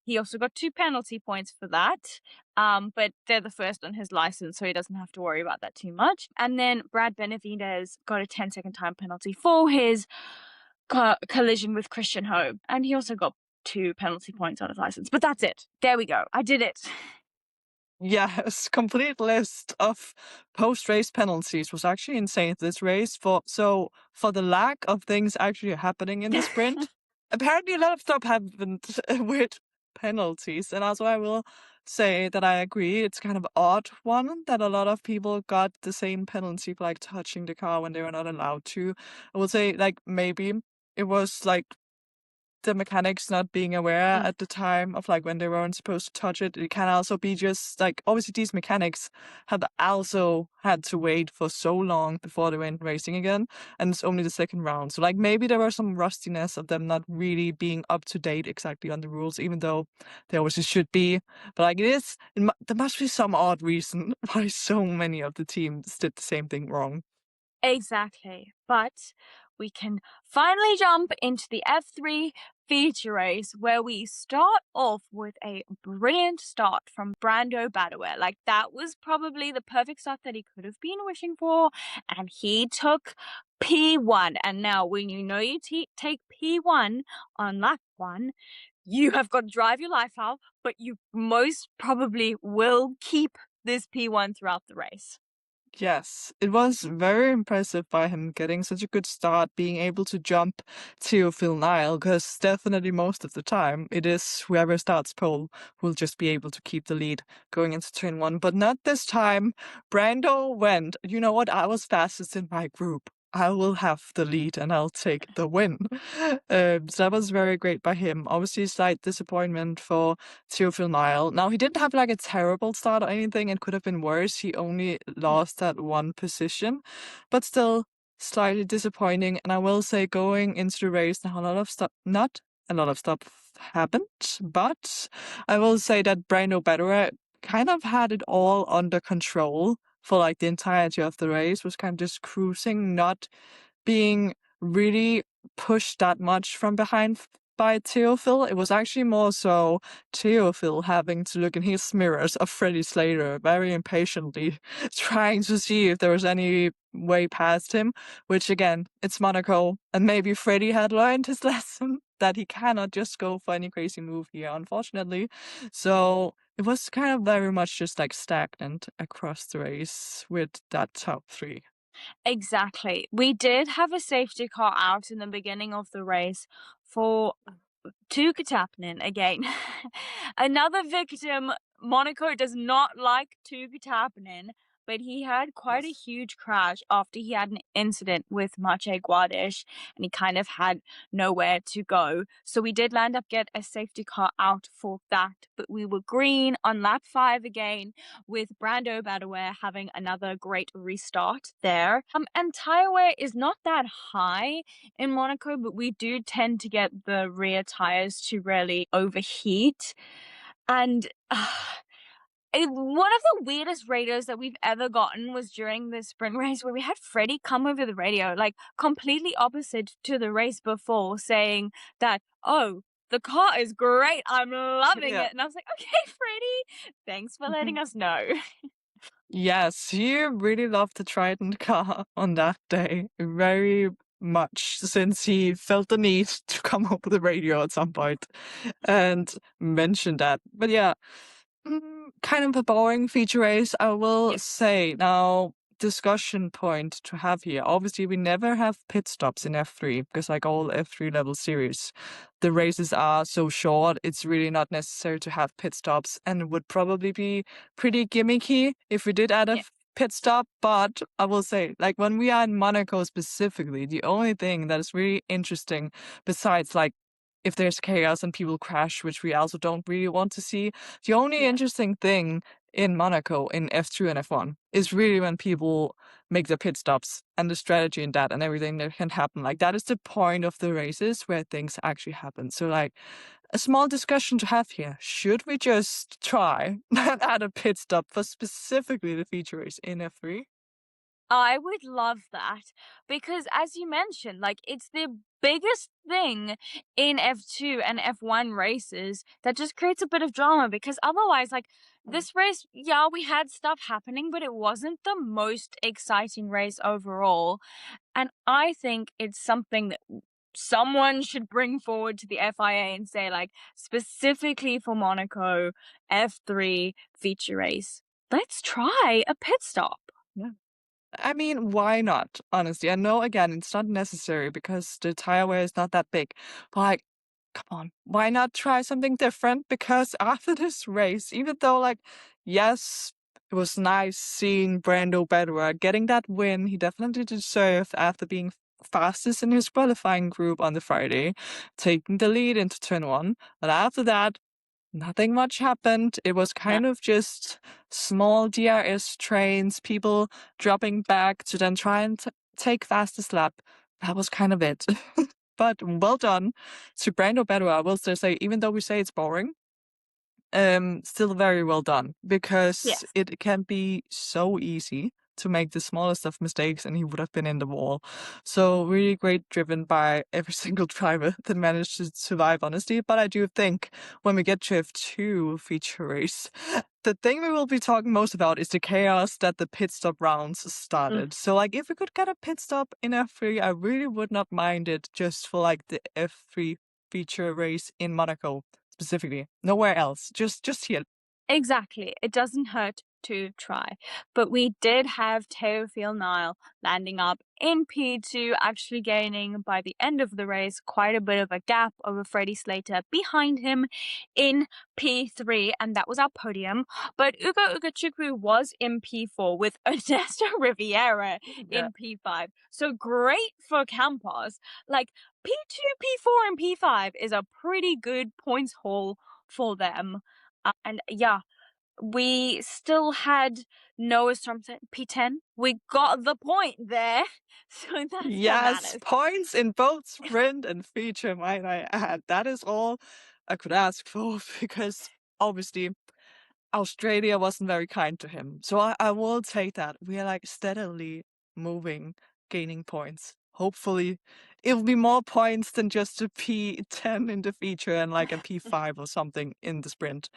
He also got 2 penalty points for that, but they're the first on his license, so he doesn't have to worry about that too much. And then Brad Benavidez got a 10-second time penalty for his collision with Christian Ho, and he also got 2 penalty points on his license. But that's it. There we go. I did it. Yes, complete list of post-race penalties was actually insane this race. For the lack of things actually happening in the sprint, apparently a lot of stuff happened with penalties, and also I will say that I agree it's kind of odd one that a lot of people got the same penalty for like touching the car when they were not allowed to. I would say like maybe it was like the mechanics not being aware at the time of like when they weren't supposed to touch it. It can also be just like obviously these mechanics had also had to wait for so long before they went racing again, and it's only the second round. So like maybe there was some rustiness of them not really being up to date exactly on the rules, even though they obviously should be. But like there must be some odd reason why so many of the teams did the same thing wrong. Exactly. But we can finally jump into the F3 feature race where we start off with a brilliant start from Brando Badaware. Like, that was probably the perfect start that he could have been wishing for, and he took P1. And now when you know you take P1 on lap 1, you have got to drive your life out, but you most probably will keep this P1 throughout the race. Yes, it was very impressive by him getting such a good start, being able to jump to Phil Nile, because definitely most of the time it is whoever starts pole will just be able to keep the lead going into turn 1. But not this time. Brando went, you know what, I was fastest in my group. I will have the lead and I'll take the win. So that was very great by him. Obviously, slight disappointment for Phil Nile. Now, he didn't have like a terrible start or anything. It could have been worse. He only lost that 1 position, but still slightly disappointing. And I will say, going into the race, now not a lot of stuff happened, but I will say that Brando Betterer kind of had it all under control for like the entirety of the race, was kind of just cruising, not being really pushed that much from behind by Theophil. It was actually more so Theophil having to look in his mirrors of Freddie Slater very impatiently, trying to see if there was any way past him, which again, it's Monaco, and maybe Freddie had learned his lesson that he cannot just go for any crazy move here, unfortunately. So it was kind of very much just like stagnant across the race with that top 3. Exactly. We did have a safety car out in the beginning of the race for Tuka Tappinen again. Another victim. Monaco does not like Tuka Tappinen, but he had quite a Yes. huge crash after he had an incident with Maciej Guadish, and he kind of had nowhere to go. So we did land up get a safety car out for that, but we were green on lap 5 again with Brando Badaware having another great restart there. And tire wear is not that high in Monaco, but we do tend to get the rear tires to really overheat. And one of the weirdest radios that we've ever gotten was during the sprint race where we had Freddie come over the radio, like completely opposite to the race before, saying that, oh, the car is great. I'm loving Yeah. it. And I was like, okay, Freddie, thanks for letting us know. Yes, he really loved the Trident car on that day very much since he felt the need to come over the radio at some point and mention that. But yeah, kind of a boring feature race, I will Yes. say. Now, discussion point to have here. Obviously, we never have pit stops in F3 because, like all F3 level series, the races are so short, it's really not necessary to have pit stops, and it would probably be pretty gimmicky if we did add a Yeah. pit stop. But I will say, like when we are in Monaco specifically, the only thing that is really interesting, besides like if there's chaos and people crash, which we also don't really want to see, the only Yeah. interesting thing in Monaco in F2 and F1 is really when people make their pit stops and the strategy in that and everything that can happen. Like that is the point of the races where things actually happen. So like a small discussion to have here. Should we just try and add a pit stop for specifically the feature race in F3? I would love that because, as you mentioned, like it's the biggest thing in F2 and F1 races that just creates a bit of drama because otherwise, like this race, yeah, we had stuff happening, but it wasn't the most exciting race overall. And I think it's something that someone should bring forward to the FIA and say, like, specifically for Monaco F3 feature race, let's try a pit stop. Yeah. I mean, why not? Honestly, I know again it's not necessary because the tire wear is not that big. But like, come on, why not try something different? Because after this race, even though like, yes, it was nice seeing Brando Bedra getting that win, he definitely deserved after being fastest in his qualifying group on the Friday, taking the lead into turn one. But after that, nothing much happened. It was Yeah. kind of just small DRS trains, people dropping back to then try and take fastest lap. That was kind of it. But well done to Brando Bedua. I will still say, even though we say it's boring, still very well done because Yes. it can be so easy to make the smallest of mistakes and he would have been in the wall. So really great driven by every single driver that managed to survive, honestly. But I do think when we get to F2 feature race, the thing we will be talking most about is the chaos that the pit stop rounds Mm. started. So like if we could get a pit stop in F3, I really would not mind it just for like the F3 feature race in Monaco specifically. Nowhere else. Just here. Exactly. It doesn't hurt to try. But we did have Teofil Nile landing up in P2, actually gaining by the end of the race quite a bit of a gap over Freddie Slater behind him in P3, and that was our podium. But Ugo Ugachukwu was in P4 with Ernesto Riviera Yeah. in P5. So great for Campos. Like P2, P4, and P5 is a pretty good points haul for them. And yeah, we still had Noah Storm P10. We got the point there. So that's what Yes, matters. points in both sprint and feature, might I add. That is all I could ask for because obviously Australia wasn't very kind to him. So I will take that. We are like steadily moving, gaining points. Hopefully, it'll be more points than just a P10 in the feature and like a P5 or something in the sprint.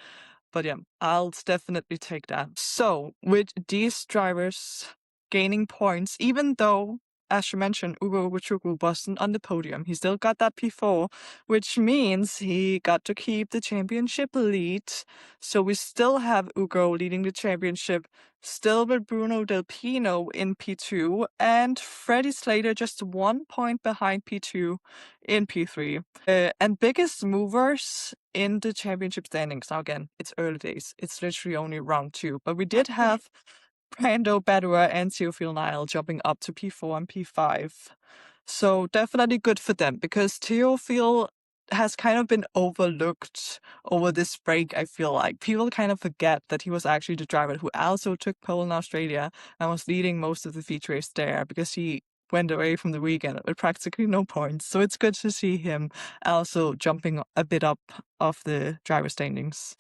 But yeah, I'll definitely take that. So, with these drivers gaining points, even though, as you mentioned, Ugo Ugochukwu wasn't on the podium, he still got that P4, which means he got to keep the championship lead. So we still have Ugo leading the championship, still with Bruno Del Pino in P2, and Freddie Slater just 1 point behind P2 in P3. And biggest movers in the championship standings. Now again, it's early days. It's literally only round 2, but we did have Brando Badua and Theophil Nile jumping up to P4 and P5. So definitely good for them because Theophil has kind of been overlooked over this break, I feel like. People kind of forget that he was actually the driver who also took pole in Australia and was leading most of the feature race there because he went away from the weekend with practically no points. So it's good to see him also jumping a bit up of the driver standings.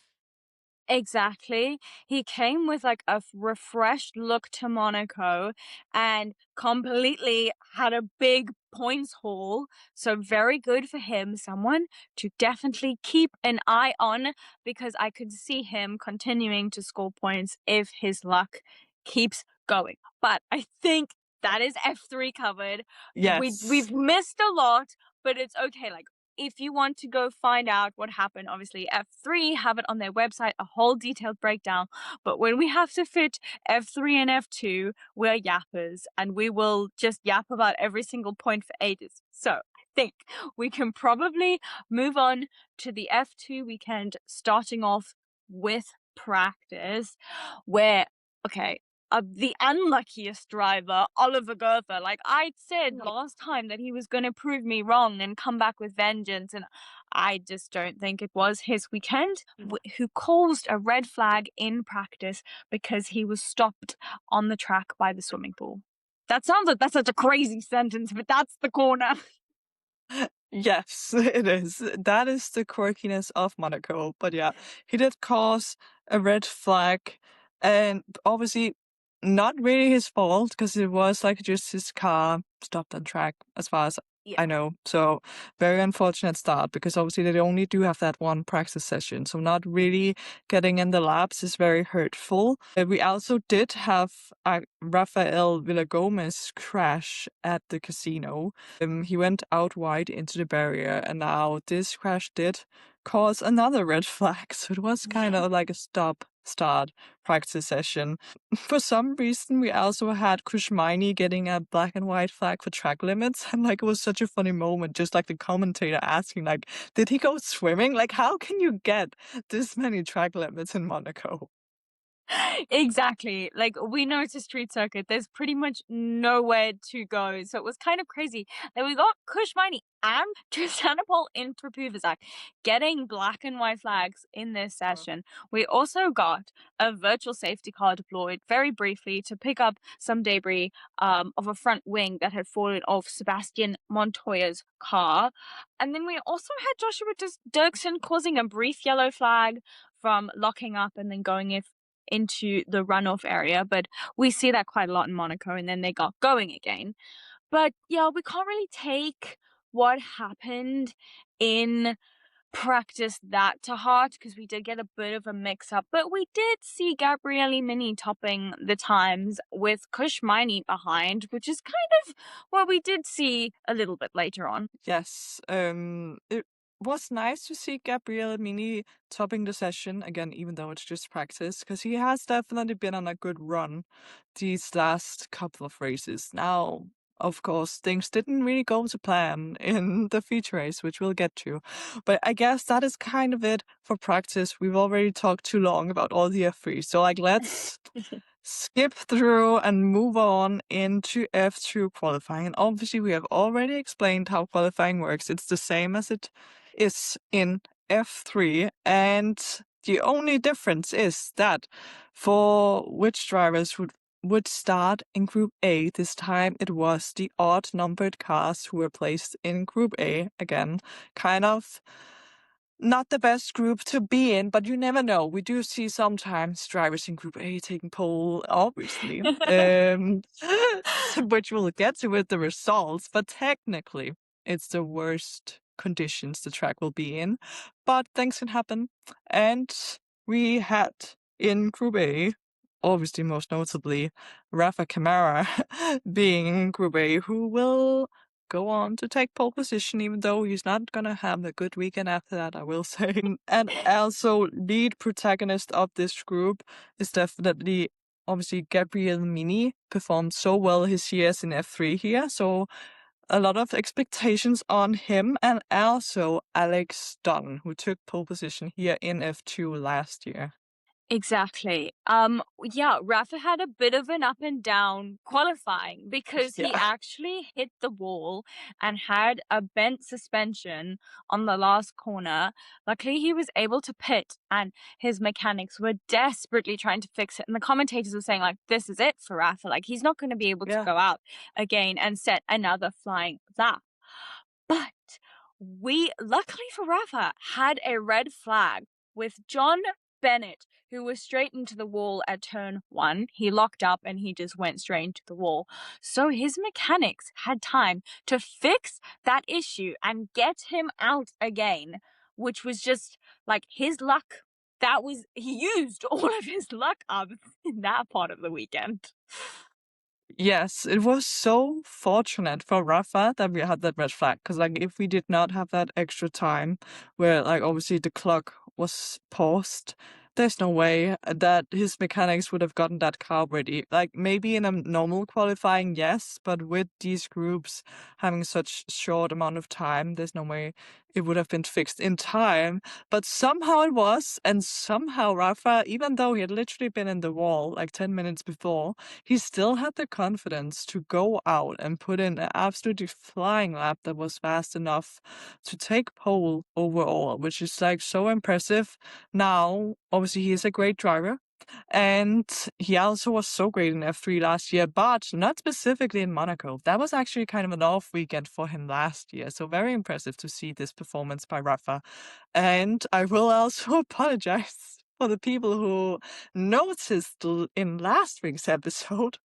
Exactly. He came with like a refreshed look to Monaco and completely had a big points haul. So, very good for him. Someone to definitely keep an eye on because I could see him continuing to score points if his luck keeps going. But I think that is F3 covered. Yes. We've missed a lot, but it's okay. Like, if you want to go find out what happened, obviously F3 have it on their website, a whole detailed breakdown. But when we have to fit F3 and F2, we're yappers and we will just yap about every single point for ages. So I think we can probably move on to the F2 weekend, starting off with practice, where, okay, the unluckiest driver, Oliver Goethe. Like I said last time that he was going to prove me wrong and come back with vengeance, and I just don't think it was his weekend. Who caused a red flag in practice because he was stopped on the track by the swimming pool. That sounds like that's such a crazy sentence, but that's the corner. Yes, it is. That is the quirkiness of Monaco. But yeah, he did cause a red flag, and obviously not really his fault because it was like just his car stopped on track, as far as Yeah. I know. So very unfortunate start because obviously they only do have that one practice session. So not really getting in the laps is very hurtful. We also did have Rafael Villagomez crash at the casino. He went out wide into the barrier, and now this crash did cause another red flag. So it was kind of like a start practice session. For some reason, we also had Kushmaini getting a black and white flag for track limits. And like, it was such a funny moment, just like the commentator asking, like, did he go swimming? Like, how can you get this many track limits in Monaco? Exactly. Like we know it's a street circuit. There's pretty much nowhere to go. So it was kind of crazy that we got Kushmani and Tristanopol in Prepuvazak getting black and white flags in this session. We also got a virtual safety car deployed very briefly to pick up some debris of a front wing that had fallen off Sebastian Montoya's car. And then we also had Joshua Dirksen causing a brief yellow flag from locking up and then going into the runoff area, but we see that quite a lot in Monaco, and then they got going again. But yeah, we can't really take what happened in practice that to heart because we did get a bit of a mix up, but we did see Gabriele Mini topping the times with Kushmaini behind, which is kind of what we did see a little bit later on. Yes, it was nice to see Gabriele Mini topping the session again, even though it's just practice, because he has definitely been on a good run these last couple of races. Now, of course, things didn't really go to plan in the feature race, which we'll get to. But I guess that is kind of it for practice. We've already talked too long about all the F3. So, like, let's skip through and move on into F2 qualifying. And obviously, we have already explained how qualifying works. It's the same as it is in F3. And the only difference is that for which drivers would start in Group A, this time it was the odd numbered cars who were placed in Group A again. Kind of not the best group to be in, but you never know. We do see sometimes drivers in Group A taking pole, obviously, which we'll get to with the results. But technically, it's the worst conditions the track will be in. But things can happen. And we had in Group A, obviously most notably, Rafa Camara being in Group A, who will go on to take pole position, even though he's not gonna have a good weekend after that, I will say. And also, lead protagonist of this group is definitely obviously Gabriel Mini. Performed so well his years in F3 here, so a lot of expectations on him, and also Alex Dunn, who took pole position here in F2 last year. Exactly. Yeah, Rafa had a bit of an up and down qualifying because he Yeah. actually hit the wall and had a bent suspension on the last corner. Luckily, he was able to pit, and his mechanics were desperately trying to fix it. And the commentators were saying, like, this is it for Rafa. Like, he's not going to be able to Yeah. go out again and set another flying lap. But we, luckily for Rafa, had a red flag with John Bennett, who was straight into the wall at turn one. He locked up and he just went straight into the wall. So his mechanics had time to fix that issue and get him out again, which was just like his luck. That was, he used all of his luck up in that part of the weekend. Yes, it was so fortunate for Rafa that we had that red flag. Because, like, if we did not have that extra time where, like, obviously the clock was paused, there's no way that his mechanics would have gotten that car ready. Like, maybe in a normal qualifying, yes, but with these groups having such short amount of time, there's no way it would have been fixed in time. But somehow it was, and somehow Rafa, even though he had literally been in the wall like 10 minutes before, he still had the confidence to go out and put in an absolutely flying lap that was fast enough to take pole overall, which is like so impressive. Now, obviously, he is a great driver. And he also was so great in F3 last year, but not specifically in Monaco. That was actually kind of an off weekend for him last year. So very impressive to see this performance by Rafa. And I will also apologize for the people who noticed in last week's episode.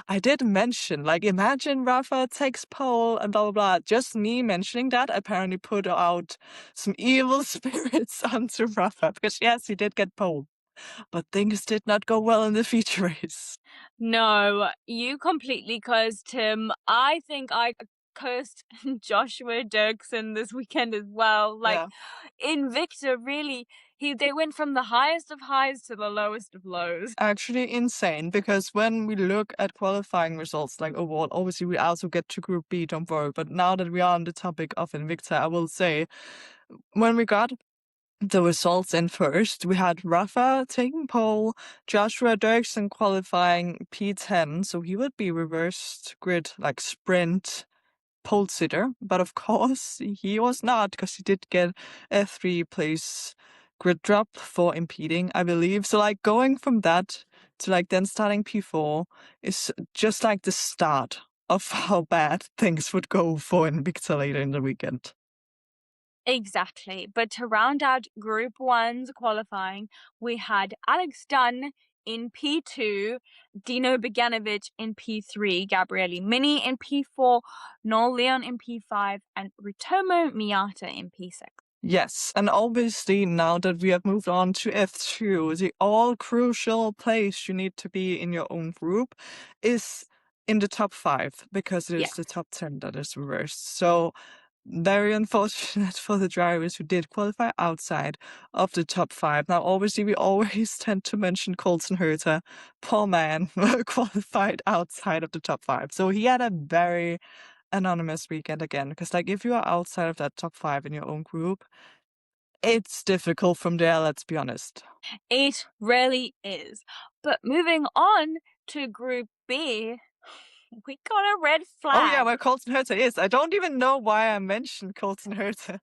I did mention, like, imagine Rafa takes pole and blah, blah, blah. Just me mentioning that apparently put out some evil spirits onto Rafa because, yes, he did get pole. But things did not go well in the feature race. No, you completely cursed him. I think I cursed Joshua Dirksen this weekend as well. Like Yeah. Invicta, really, they went from the highest of highs to the lowest of lows. Actually insane because when we look at qualifying results like overall, obviously we also get to Group B, don't worry. But now that we are on the topic of Invicta, I will say when we got the results in first, we had Rafa taking pole, Joshua Dirksen qualifying P10, so he would be reversed grid like sprint pole sitter, but of course he was not because he did get a 3 place grid drop for impeding, I believe. So like going from that to like then starting P4 is just like the start of how bad things would go for Invicta later in the weekend. Exactly. But to round out Group 1's qualifying, we had Alex Dunn in P2, Dino Beganovic in P3, Gabriele Mini in P4, Noel Leon in P5, and Rutomo Miata in P6. Yes, and obviously now that we have moved on to F2, the all crucial place you need to be in your own group is in the top 5 because it is Yes. the top 10 that is reversed. So very unfortunate for the drivers who did qualify outside of the top 5. Now, obviously, we always tend to mention Colton Herta. Poor man qualified outside of the top 5. So he had a very anonymous weekend again because like if you are outside of that top 5 in your own group, it's difficult from there, let's be honest. It really is. But moving on to Group B, we got a red Oh yeah, flag. where Colton Herta is. I don't even know why I mentioned Colton Herta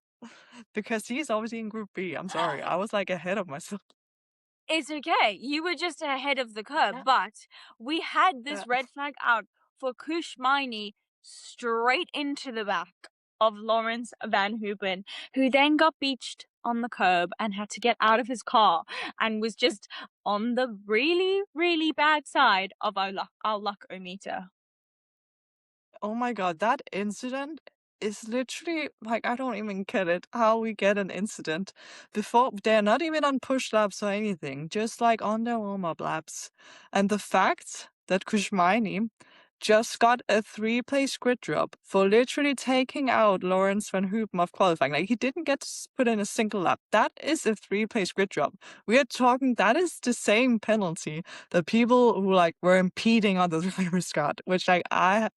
because he's obviously in Group B. I'm sorry, I was like ahead of myself. It's okay. You were just ahead of the curve, Yeah. but we had Yeah. this red flag out for Kushmini straight into the back of Lawrence Van Hoopen, who then got beached on the curb and had to get out of his car and was just on the really, really bad side of our luck meter. Oh my god, that incident is literally like I don't even get it. How we get an incident before they're not even on push laps or anything, just like on their warm-up laps. And the fact that Kushmaini just got a 3 place grid drop for literally taking out Lawrence van Hoopen of qualifying. Like he didn't get to put in a single lap. That is a 3 place grid drop. We are talking that is the same penalty that people who like were impeding on the drivers got, which like I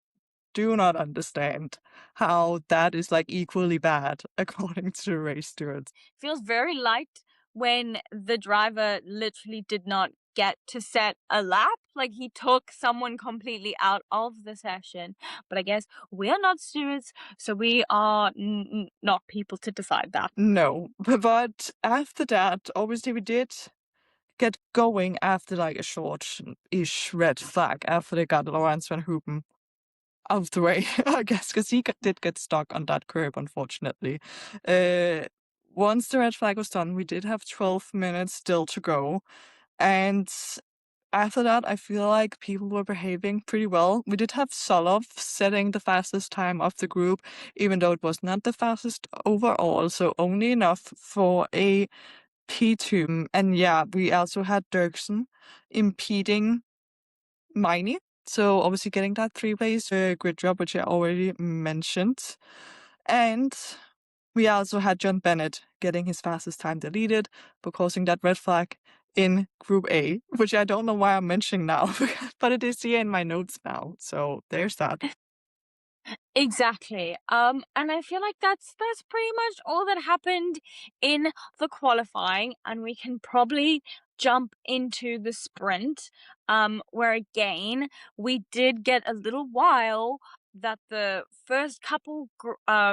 do not understand how that is like equally bad according to the race stewards. Feels very light when the driver literally did not get to set a lap. Like he took someone completely out of the session. But I guess we are not stewards, so we are not people to decide that. No, but after that, obviously we did get going after like a short-ish red flag after they got Lawrence Van Hoopen out of the way, I guess, because did get stuck on that curb, unfortunately. Uh, Once the red flag was done, we did have 12 minutes still to go. And after that, I feel like people were behaving pretty well. We did have Tsolov setting the fastest time of the group, even though it was not the fastest overall, so only enough for a P2. And yeah, we also had Dirksen impeding Miney. So obviously getting that three-place grid drop, which I already mentioned. And we also had John Bennett getting his fastest time deleted for causing that red flag in Group A, which I don't know why I'm mentioning now, but it is here in my notes now. So there's that. Exactly. And I feel like that's pretty much all that happened in the qualifying, and we can probably jump into the sprint, where again we did get a little while that the first couple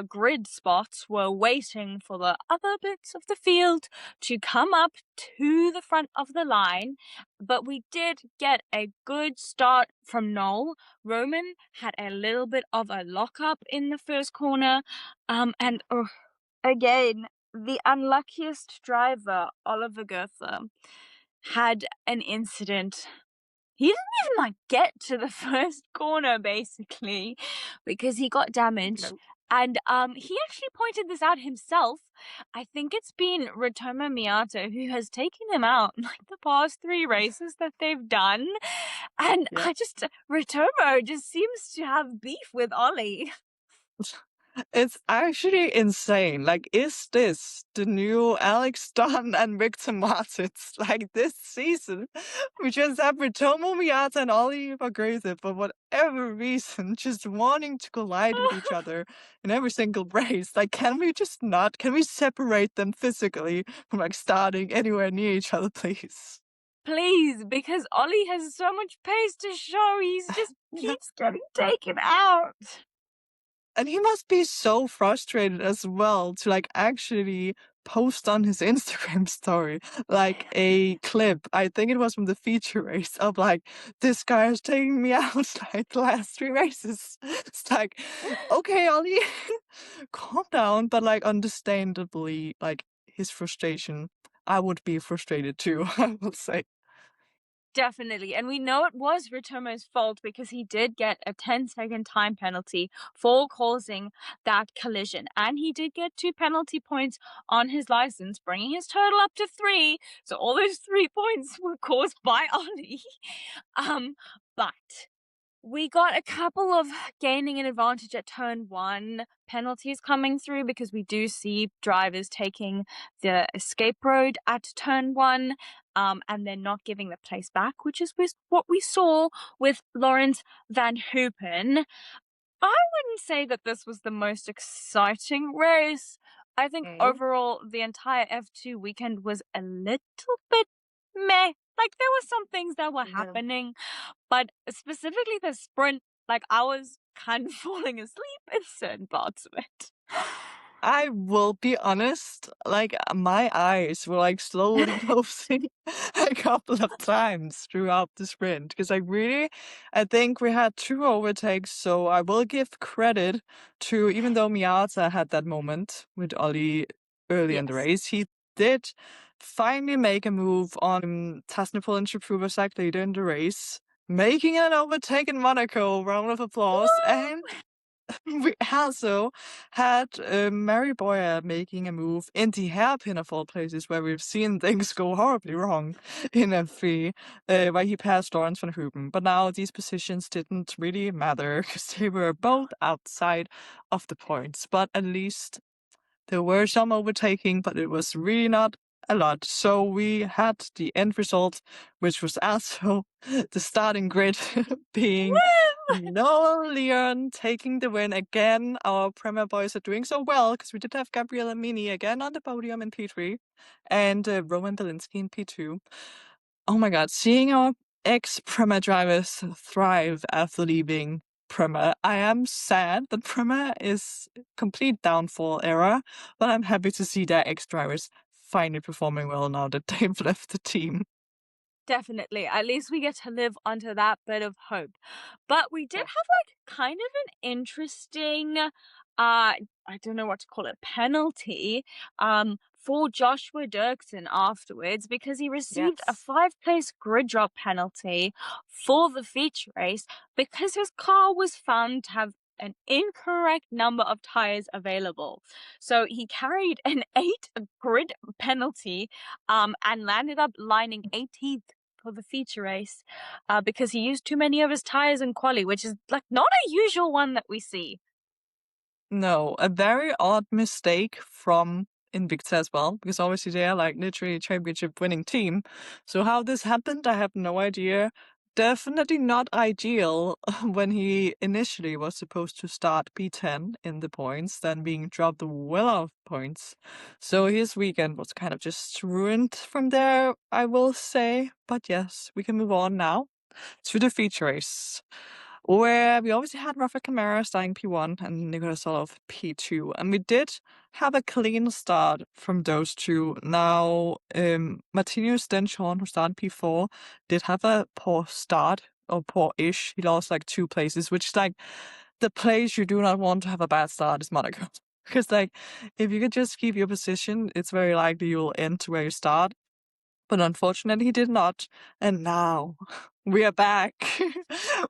grid spots were waiting for the other bits of the field to come up to the front of the line, but we did get a good start from Noel. Roman had a little bit of a lockup in the first corner. And again, the unluckiest driver, Oliver Goethe, had an incident. He didn't even like get to the first corner basically because he got damaged. No. And he actually pointed this out himself. I think it's been Ritomo Miata who has taken him out in like the past 3 races that they've done. And Yeah. Ritomo just seems to have beef with Ollie. It's actually insane. Like, is this the new Alex Dunn and Victor Martins? Like, this season, we just have Ritomo Miata and Oliver Grayson for whatever reason, just wanting to collide with each other in every single race. Like, can we just not? Can we separate them physically from, like, starting anywhere near each other, please? Please, because Ollie has so much pace to show. He's just Yeah. keeps getting taken out. And he must be so frustrated as well to like actually post on his Instagram story like a clip. I think it was from the feature race of like, this guy is taking me out like the last 3 races. It's like, okay, Ollie, calm down, but like understandably, like his frustration. I would be frustrated too, I will say. Definitely. And we know it was Ritomo's fault because he did get a 10-second time penalty for causing that collision. And he did get 2 penalty points on his license, bringing his total up to 3. So all those 3 points were caused by Ollie. But we got a couple of gaining an advantage at turn 1 penalties coming through because we do see drivers taking the escape road at turn 1, and then not giving the place back, which is what we saw with Lawrence Van Hoopen. I wouldn't say that this was the most exciting race. I think Mm. overall the entire F2 weekend was a little bit meh. Like there were some things that were Yeah. happening, but specifically the sprint, like I was kind of falling asleep in certain parts of it. I will be honest, like my eyes were like slowly closing a couple of times throughout the sprint because I think we had 2 overtakes, so I will give credit to, even though Miata had that moment with Ollie early in the Yes. race, he did finally make a move on Tasnapol and Shaprova Sack later in the race, making an overtake in Monaco. Round of applause. And we also had Mary Boyer making a move in the hairpin of all places where we've seen things go horribly wrong in F3, where he passed Lawrence van Hoopen. But now these positions didn't really matter because they were both outside of the points. But at least there were some overtaking, but it was really not a lot. So we had the end result, which was also the starting grid being Noel Leon taking the win again. Our Premier boys are doing so well because we did have Gabriela Mini again on the podium in P3 and Roman Belinsky in P2. Oh my God, seeing our ex-Prema drivers thrive after leaving Prema. I am sad that Prema is complete downfall era, but I'm happy to see their ex-drivers finally performing well now that they've left the team. Definitely. At least we get to live under that bit of hope. But we did Yeah. have kind of an interesting I don't know what to call it, penalty for Joshua Dirksen afterwards because he received a Yes. 5-place grid drop penalty for the feature race because his car was found to have an incorrect number of tires available. So he carried an 8 grid penalty and landed up lining 18th for the feature race because he used too many of his tires in quali, which is not a usual one that we see. No, a very odd mistake from Invicta as well, because obviously they are literally a championship winning team. So how this happened, I have no idea. Definitely not ideal when he initially was supposed to start P10 in the points, then being dropped well out of points. So his weekend was kind of just ruined from there, I will say. But yes, we can move on now to the feature race, where we obviously had Rafa Camara starting P1 and Nikola Tsolov P2. And we did have a clean start from those two. Now, Martinez Denchon, who started P4, did have a poor start, or poor-ish. He lost 2 places, which is the place you do not want to have a bad start is Monaco. Because if you could just keep your position, it's very likely you'll end where you start. But unfortunately, he did not. And now we are back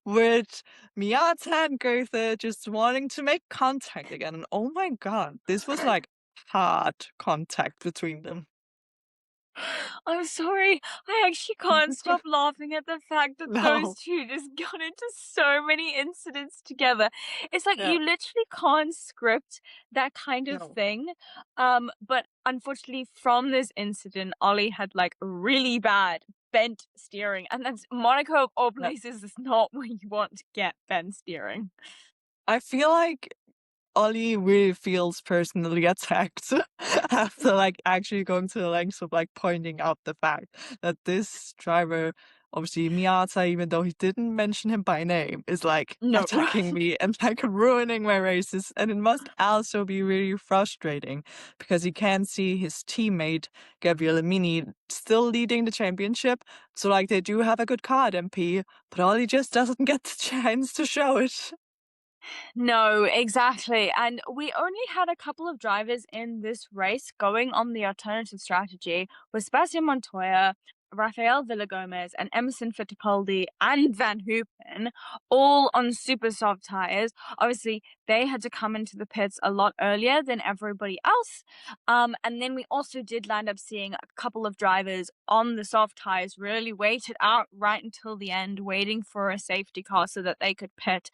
with Miata and Goethe just wanting to make contact again. And oh my God, this was hard contact between them. I'm sorry. I actually can't stop laughing at the fact that those No. two just got into so many incidents together. It's like Yeah. you literally can't script that kind of No. thing. But unfortunately, from this incident, Ollie had really bad bent steering, and that's Monaco of all Yeah. places is not where you want to get bent steering. I feel like Ollie really feels personally attacked after actually going to the lengths of pointing out the fact that this driver, obviously Miata, even though he didn't mention him by name, is No. attacking me and ruining my races. And it must also be really frustrating because he can see his teammate Gabriele Mini still leading the championship. So they do have a good car at MP, but Ollie just doesn't get the chance to show it. No, exactly. And we only had a couple of drivers in this race going on the alternative strategy with Sebastian Montoya, Rafael Villagomez, and Emerson Fittipaldi and Van Hoopen, all on super soft tires. Obviously, they had to come into the pits a lot earlier than everybody else. And then we also did land up seeing a couple of drivers on the soft tires really waited out right until the end, waiting for a safety car so that they could pit.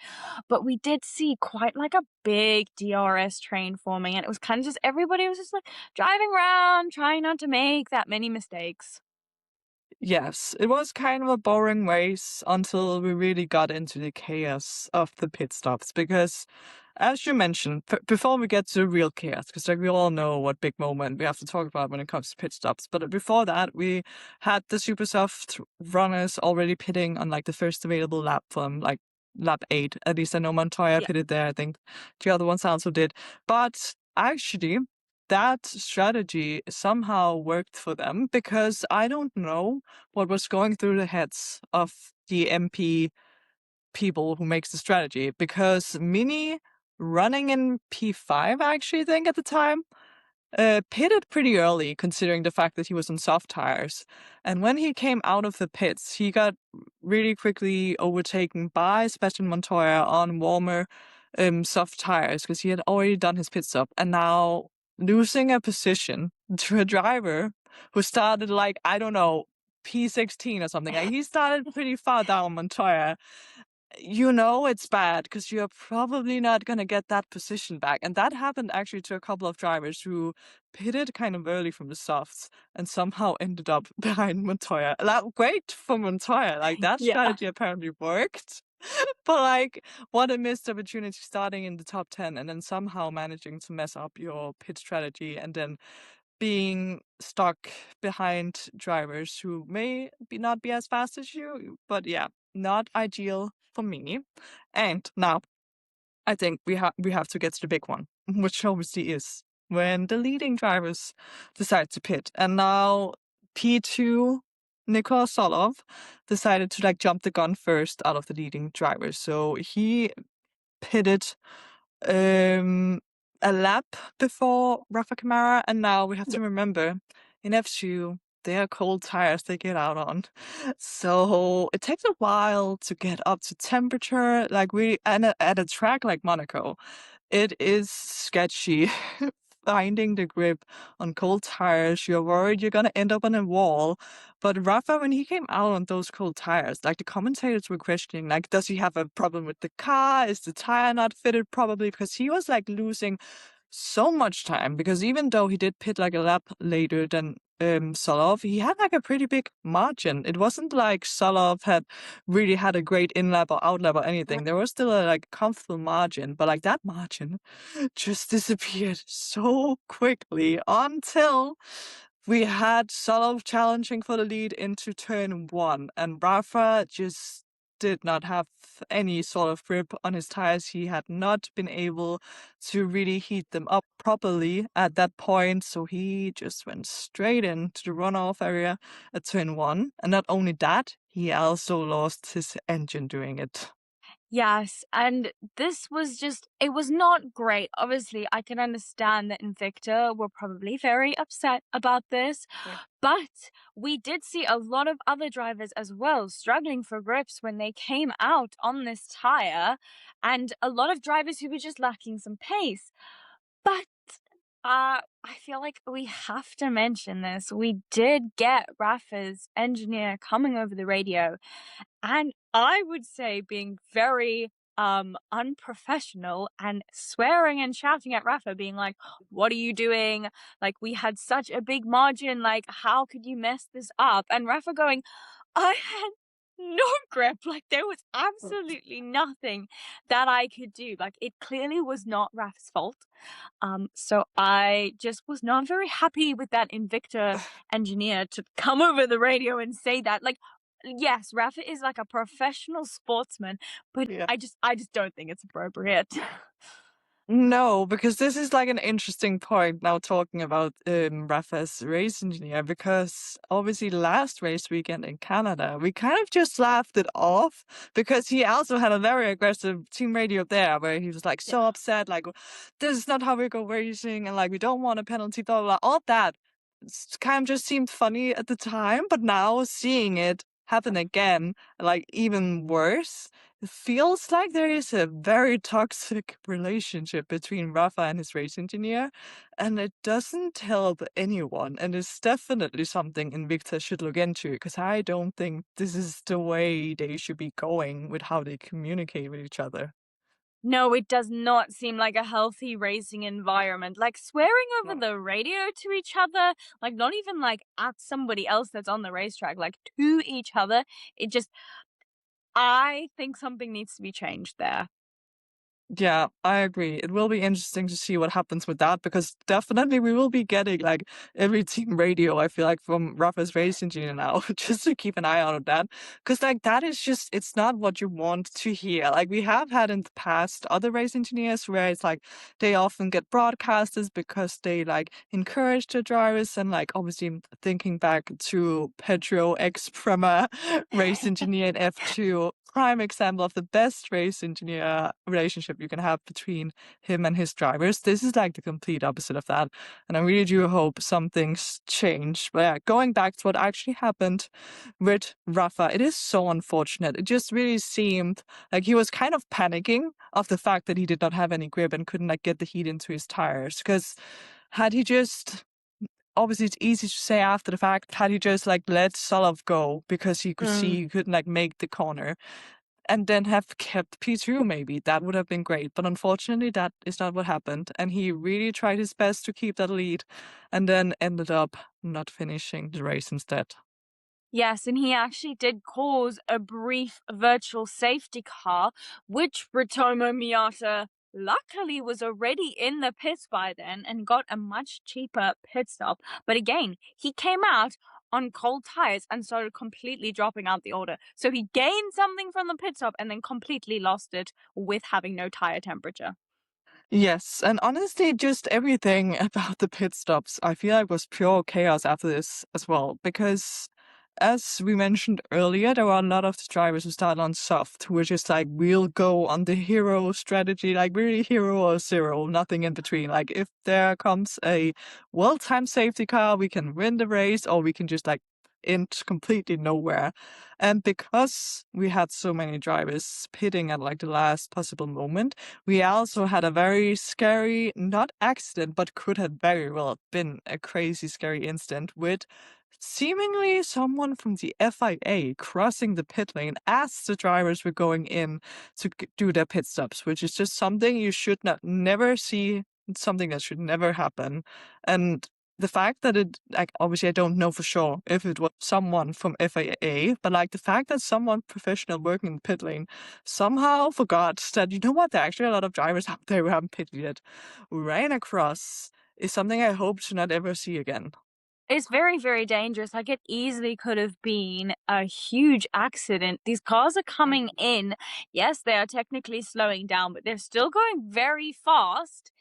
But we did see quite a big DRS train forming, and it was kind of just everybody was just driving around, trying not to make that many mistakes. Yes, it was kind of a boring race until we really got into the chaos of the pit stops. Because, as you mentioned, before we get to the real chaos, because we all know what big moment we have to talk about when it comes to pit stops. But before that, we had the super soft runners already pitting on the first available lap from lap 8. At least I know Montoya Yeah. pitted there. I think the other ones also did. But actually, that strategy somehow worked for them because I don't know what was going through the heads of the MP people who makes the strategy, because Mini running in P5, I actually think at the time, pitted pretty early considering the fact that he was on soft tires. And when he came out of the pits, he got really quickly overtaken by Sebastian Montoya on warmer soft tires because he had already done his pit stop. And now losing a position to a driver who started I don't know, P16 or something. He started pretty far down Montoya. you know it's bad because you're probably not going to get that position back. And that happened actually to a couple of drivers who pitted kind of early from the softs and somehow ended up behind Montoya. Like, great for Montoya. Like, that Yeah. strategy apparently worked. But like, what a missed opportunity starting in the top 10 and then somehow managing to mess up your pit strategy and then being stuck behind drivers who may not be as fast as you. But yeah, not ideal for me. And now I think we have to get to the big one, which obviously is when the leading drivers decide to pit. And now P2 Nikola Tsolov decided to like jump the gun first out of the leading drivers. So he pitted um, a lap before Rafa Kamara, and now we have to remember in F2 they are cold tires they get out on, so it takes a while to get up to temperature. Like we and at a track like Monaco, it is sketchy. Finding the grip on cold tires, you're worried you're gonna end up on a wall. But Rafa, when he came out on those cold tires, like the commentators were questioning, like, does he have a problem with the car? Is the tire not fitted properly? Because he was like losing so much time. Because even though he did pit like a lap later than Solov, he had like a pretty big margin. It wasn't like Solov had really had a great in lap or out lap or anything. There was still a like comfortable margin, but like that margin just disappeared so quickly until we had Solov challenging for the lead into turn one, and Rafa just did not have any sort of grip on his tires. He had not been able to really heat them up properly at that point, so he just went straight into the runoff area at turn one. And not only that, he also lost his engine doing it. Yes, and this was just, it was not great. Obviously, I can understand that Invicta were probably very upset about this, Yeah. but we did see a lot of other drivers as well struggling for grips when they came out on this tire, and a lot of drivers who were just lacking some pace. But I feel like we have to mention this. We did get Rafa's engineer coming over the radio, and I would say being very unprofessional and swearing and shouting at Rafa, being like, "What are you doing? Like, we had such a big margin, like how could you mess this up?" And Rafa going, "I had no grip, like there was absolutely nothing that I could do. Like, it clearly was not Rafa's fault." So I just was not very happy with that Invicta engineer to come over the radio and say that. Like, yes, Rafa is like a professional sportsman, but Yeah. I just don't think it's appropriate. No, because this is like an interesting point now talking about Rafa's race engineer, because obviously last race weekend in Canada, we kind of just laughed it off because he also had a very aggressive team radio there where he was like Yeah. so upset, like, this is not how we go racing, and like, we don't want a penalty, blah, blah, blah. All that kind of just seemed funny at the time, but now seeing it happen again, like even worse, it feels like there is a very toxic relationship between Rafa and his race engineer, and it doesn't help anyone. And it's definitely something Invicta should look into, because I don't think this is the way they should be going with how they communicate with each other. No, it does not seem like a healthy racing environment. Like swearing over No. the radio to each other, like not even like at somebody else that's on the racetrack, like to each other. It just, I think something needs to be changed there. Yeah, I agree. It will be interesting to see what happens with that, because definitely we will be getting like every team radio, I feel like, from Rafa's race engineer now, just to keep an eye out on that. Because like that is just, it's not what you want to hear. Like we have had in the past other race engineers where it's like they often get broadcasters because they like encourage the drivers, and like obviously thinking back to Pedro ex Prema race engineer in F2, prime example of the best race engineer relationship you can have between him and his drivers. This is like the complete opposite of that. And I really do hope some things change. But yeah, going back to what actually happened with Rafa, it is so unfortunate. It just really seemed like he was kind of panicking of the fact that he did not have any grip and couldn't like get the heat into his tires. Because had he just, obviously it's easy to say after the fact, had he just like let Solov go because he could see he couldn't like make the corner, and then have kept P2 maybe. That would have been great. But unfortunately, that is not what happened. And he really tried his best to keep that lead and then ended up not finishing the race instead. Yes, and he actually did cause a brief virtual safety car, which Ritomo Miata luckily was already in the pits by then and got a much cheaper pit stop. But again, he came out on cold tires and started completely dropping out the order. So he gained something from the pit stop and then completely lost it with having no tire temperature. Yes, and honestly, just everything about the pit stops, I feel like was pure chaos after this as well. Because as we mentioned earlier, there were a lot of the drivers who started on soft, which is like we'll go on the hero strategy, like really hero or zero, nothing in between. Like if there comes a well-timed safety car, we can win the race, or we can just like end completely nowhere. And because we had so many drivers pitting at like the last possible moment, we also had a very scary, not accident, but could have very well been a crazy, scary incident with seemingly someone from the FIA crossing the pit lane as the drivers were going in to do their pit stops, which is just something you should not never see. It's something that should never happen. And the fact that it, like, obviously, I don't know for sure if it was someone from FIA, but like the fact that someone professional working in the pit lane somehow forgot that, you know what, there are actually a lot of drivers out there who haven't pitted yet, ran across, is something I hope to not ever see again. It's very, very dangerous. Like, it easily could have been a huge accident. These cars are coming in. Yes, they are technically slowing down, but they're still going very fast.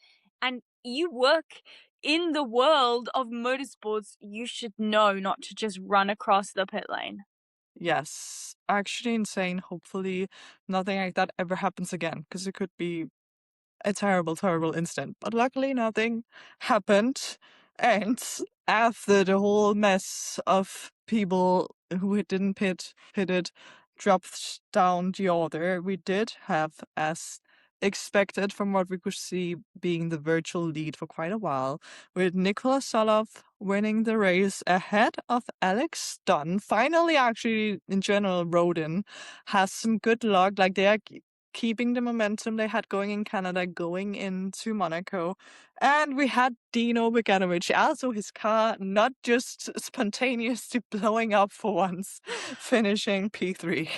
And you work in the world of motorsports, you should know not to just run across the pit lane. Yes, actually insane. Hopefully, nothing like that ever happens again, because it could be a terrible, terrible incident. But luckily, nothing happened. And after the whole mess of people who didn't pitted dropped down the order, we did have, as expected from what we could see, being the virtual lead for quite a while, with Nikola Tsolov winning the race ahead of Alex Dunn. Finally, actually, in general, Rodin has some good luck. Like, they are keeping the momentum they had going in Canada, going into Monaco. And we had Dino Beganovic, also his car not just spontaneously blowing up for once, finishing P3.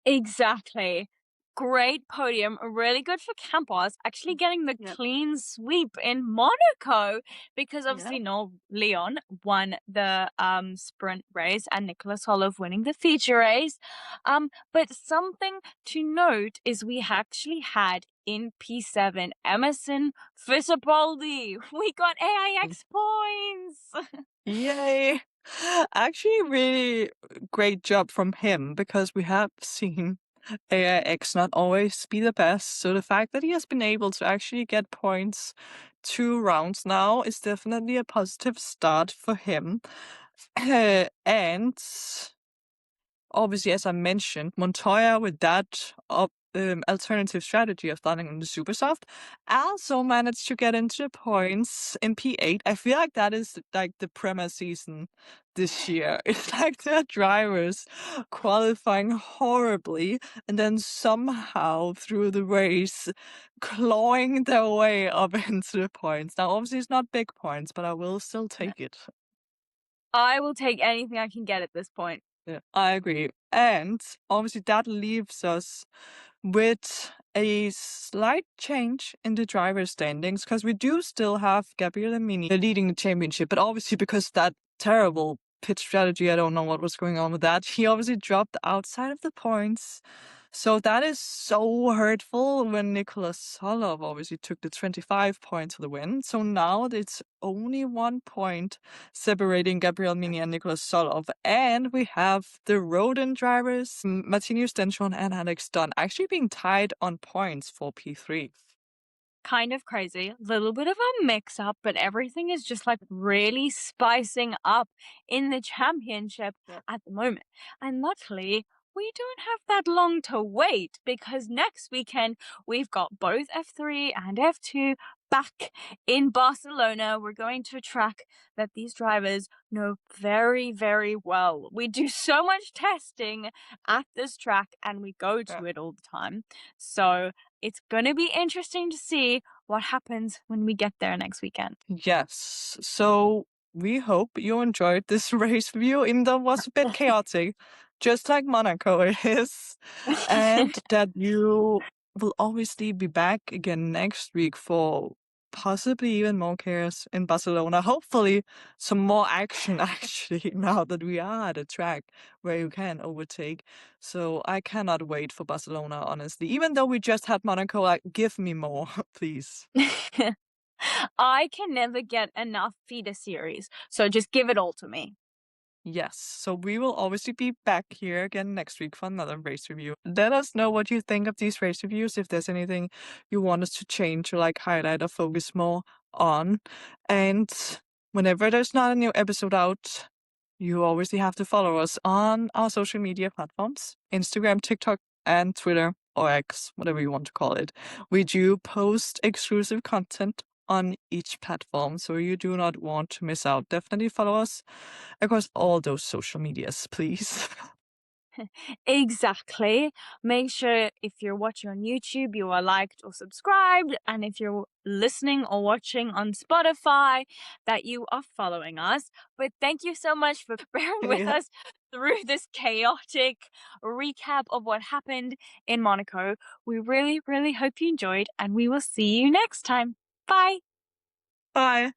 Exactly. Great podium, really good for Campos, actually getting the Yep. clean sweep in Monaco because Yeah. obviously no Leon won the sprint race and Nikola Tsolov winning the feature race. But something to note is we actually had in P7 Emerson Fittipaldi. We got AIX points. Yay! Actually, really great job from him, because we have seen AIX not always be the best. So the fact that he has been able to actually get points 2 rounds now is definitely a positive start for him. And obviously, as I mentioned, Montoya with that alternative strategy of starting on the super soft also managed to get into the points in P8. I feel like that is like the Premier season this year. It's like the drivers qualifying horribly and then somehow through the race clawing their way up into the points. Now, obviously, it's not big points, but I will still take it. I will take anything I can get at this point. Yeah, I agree. And obviously, that leaves us with a slight change in the driver standings, because we do still have Gabriele Mini leading the championship, but obviously, because that terrible pit strategy, I don't know what was going on with that. He obviously dropped outside of the points. So that is so hurtful when Nikola Tsolov obviously took the 25 points for the win. So now it's only 1 point separating Gabriel Mini and Nikola Tsolov. And we have the Rodin drivers, Martino Stenchon and Alex Dunn, actually being tied on points for P3. Kind of crazy, little bit of a mix up, but everything is just like really spicing up in the championship Yep. at the moment. And luckily, we don't have that long to wait because next weekend we've got both F3 and F2 back in Barcelona. We're going to a track that these drivers know very, very well. We do so much testing at this track and we go Yeah. to it all the time. So it's going to be interesting to see what happens when we get there next weekend. Yes. So we hope you enjoyed this race review, even though it was a bit chaotic, just like Monaco is, and that you will obviously be back again next week for possibly even more chaos in Barcelona. Hopefully, some more action actually, now that we are at a track where you can overtake. So I cannot wait for Barcelona, honestly. Even though we just had Monaco, like, give me more, please. I can never get enough feeder series, so just give it all to me. Yes, so we will obviously be back here again next week for another race review. Let us know what you think of these race reviews, if there's anything you want us to change or like highlight or focus more on. And whenever there's not a new episode out, you obviously have to follow us on our social media platforms, Instagram, TikTok, and Twitter, or X, whatever you want to call it. We do post exclusive content on each platform, so you do not want to miss out. Definitely follow us across all those social medias, please. Exactly. Make sure if you're watching on YouTube, you are liked or subscribed. And if you're listening or watching on Spotify, that you are following us. But thank you so much for bearing with Yeah. us through this chaotic recap of what happened in Monaco. We really, really hope you enjoyed, and we will see you next time. Bye. Bye.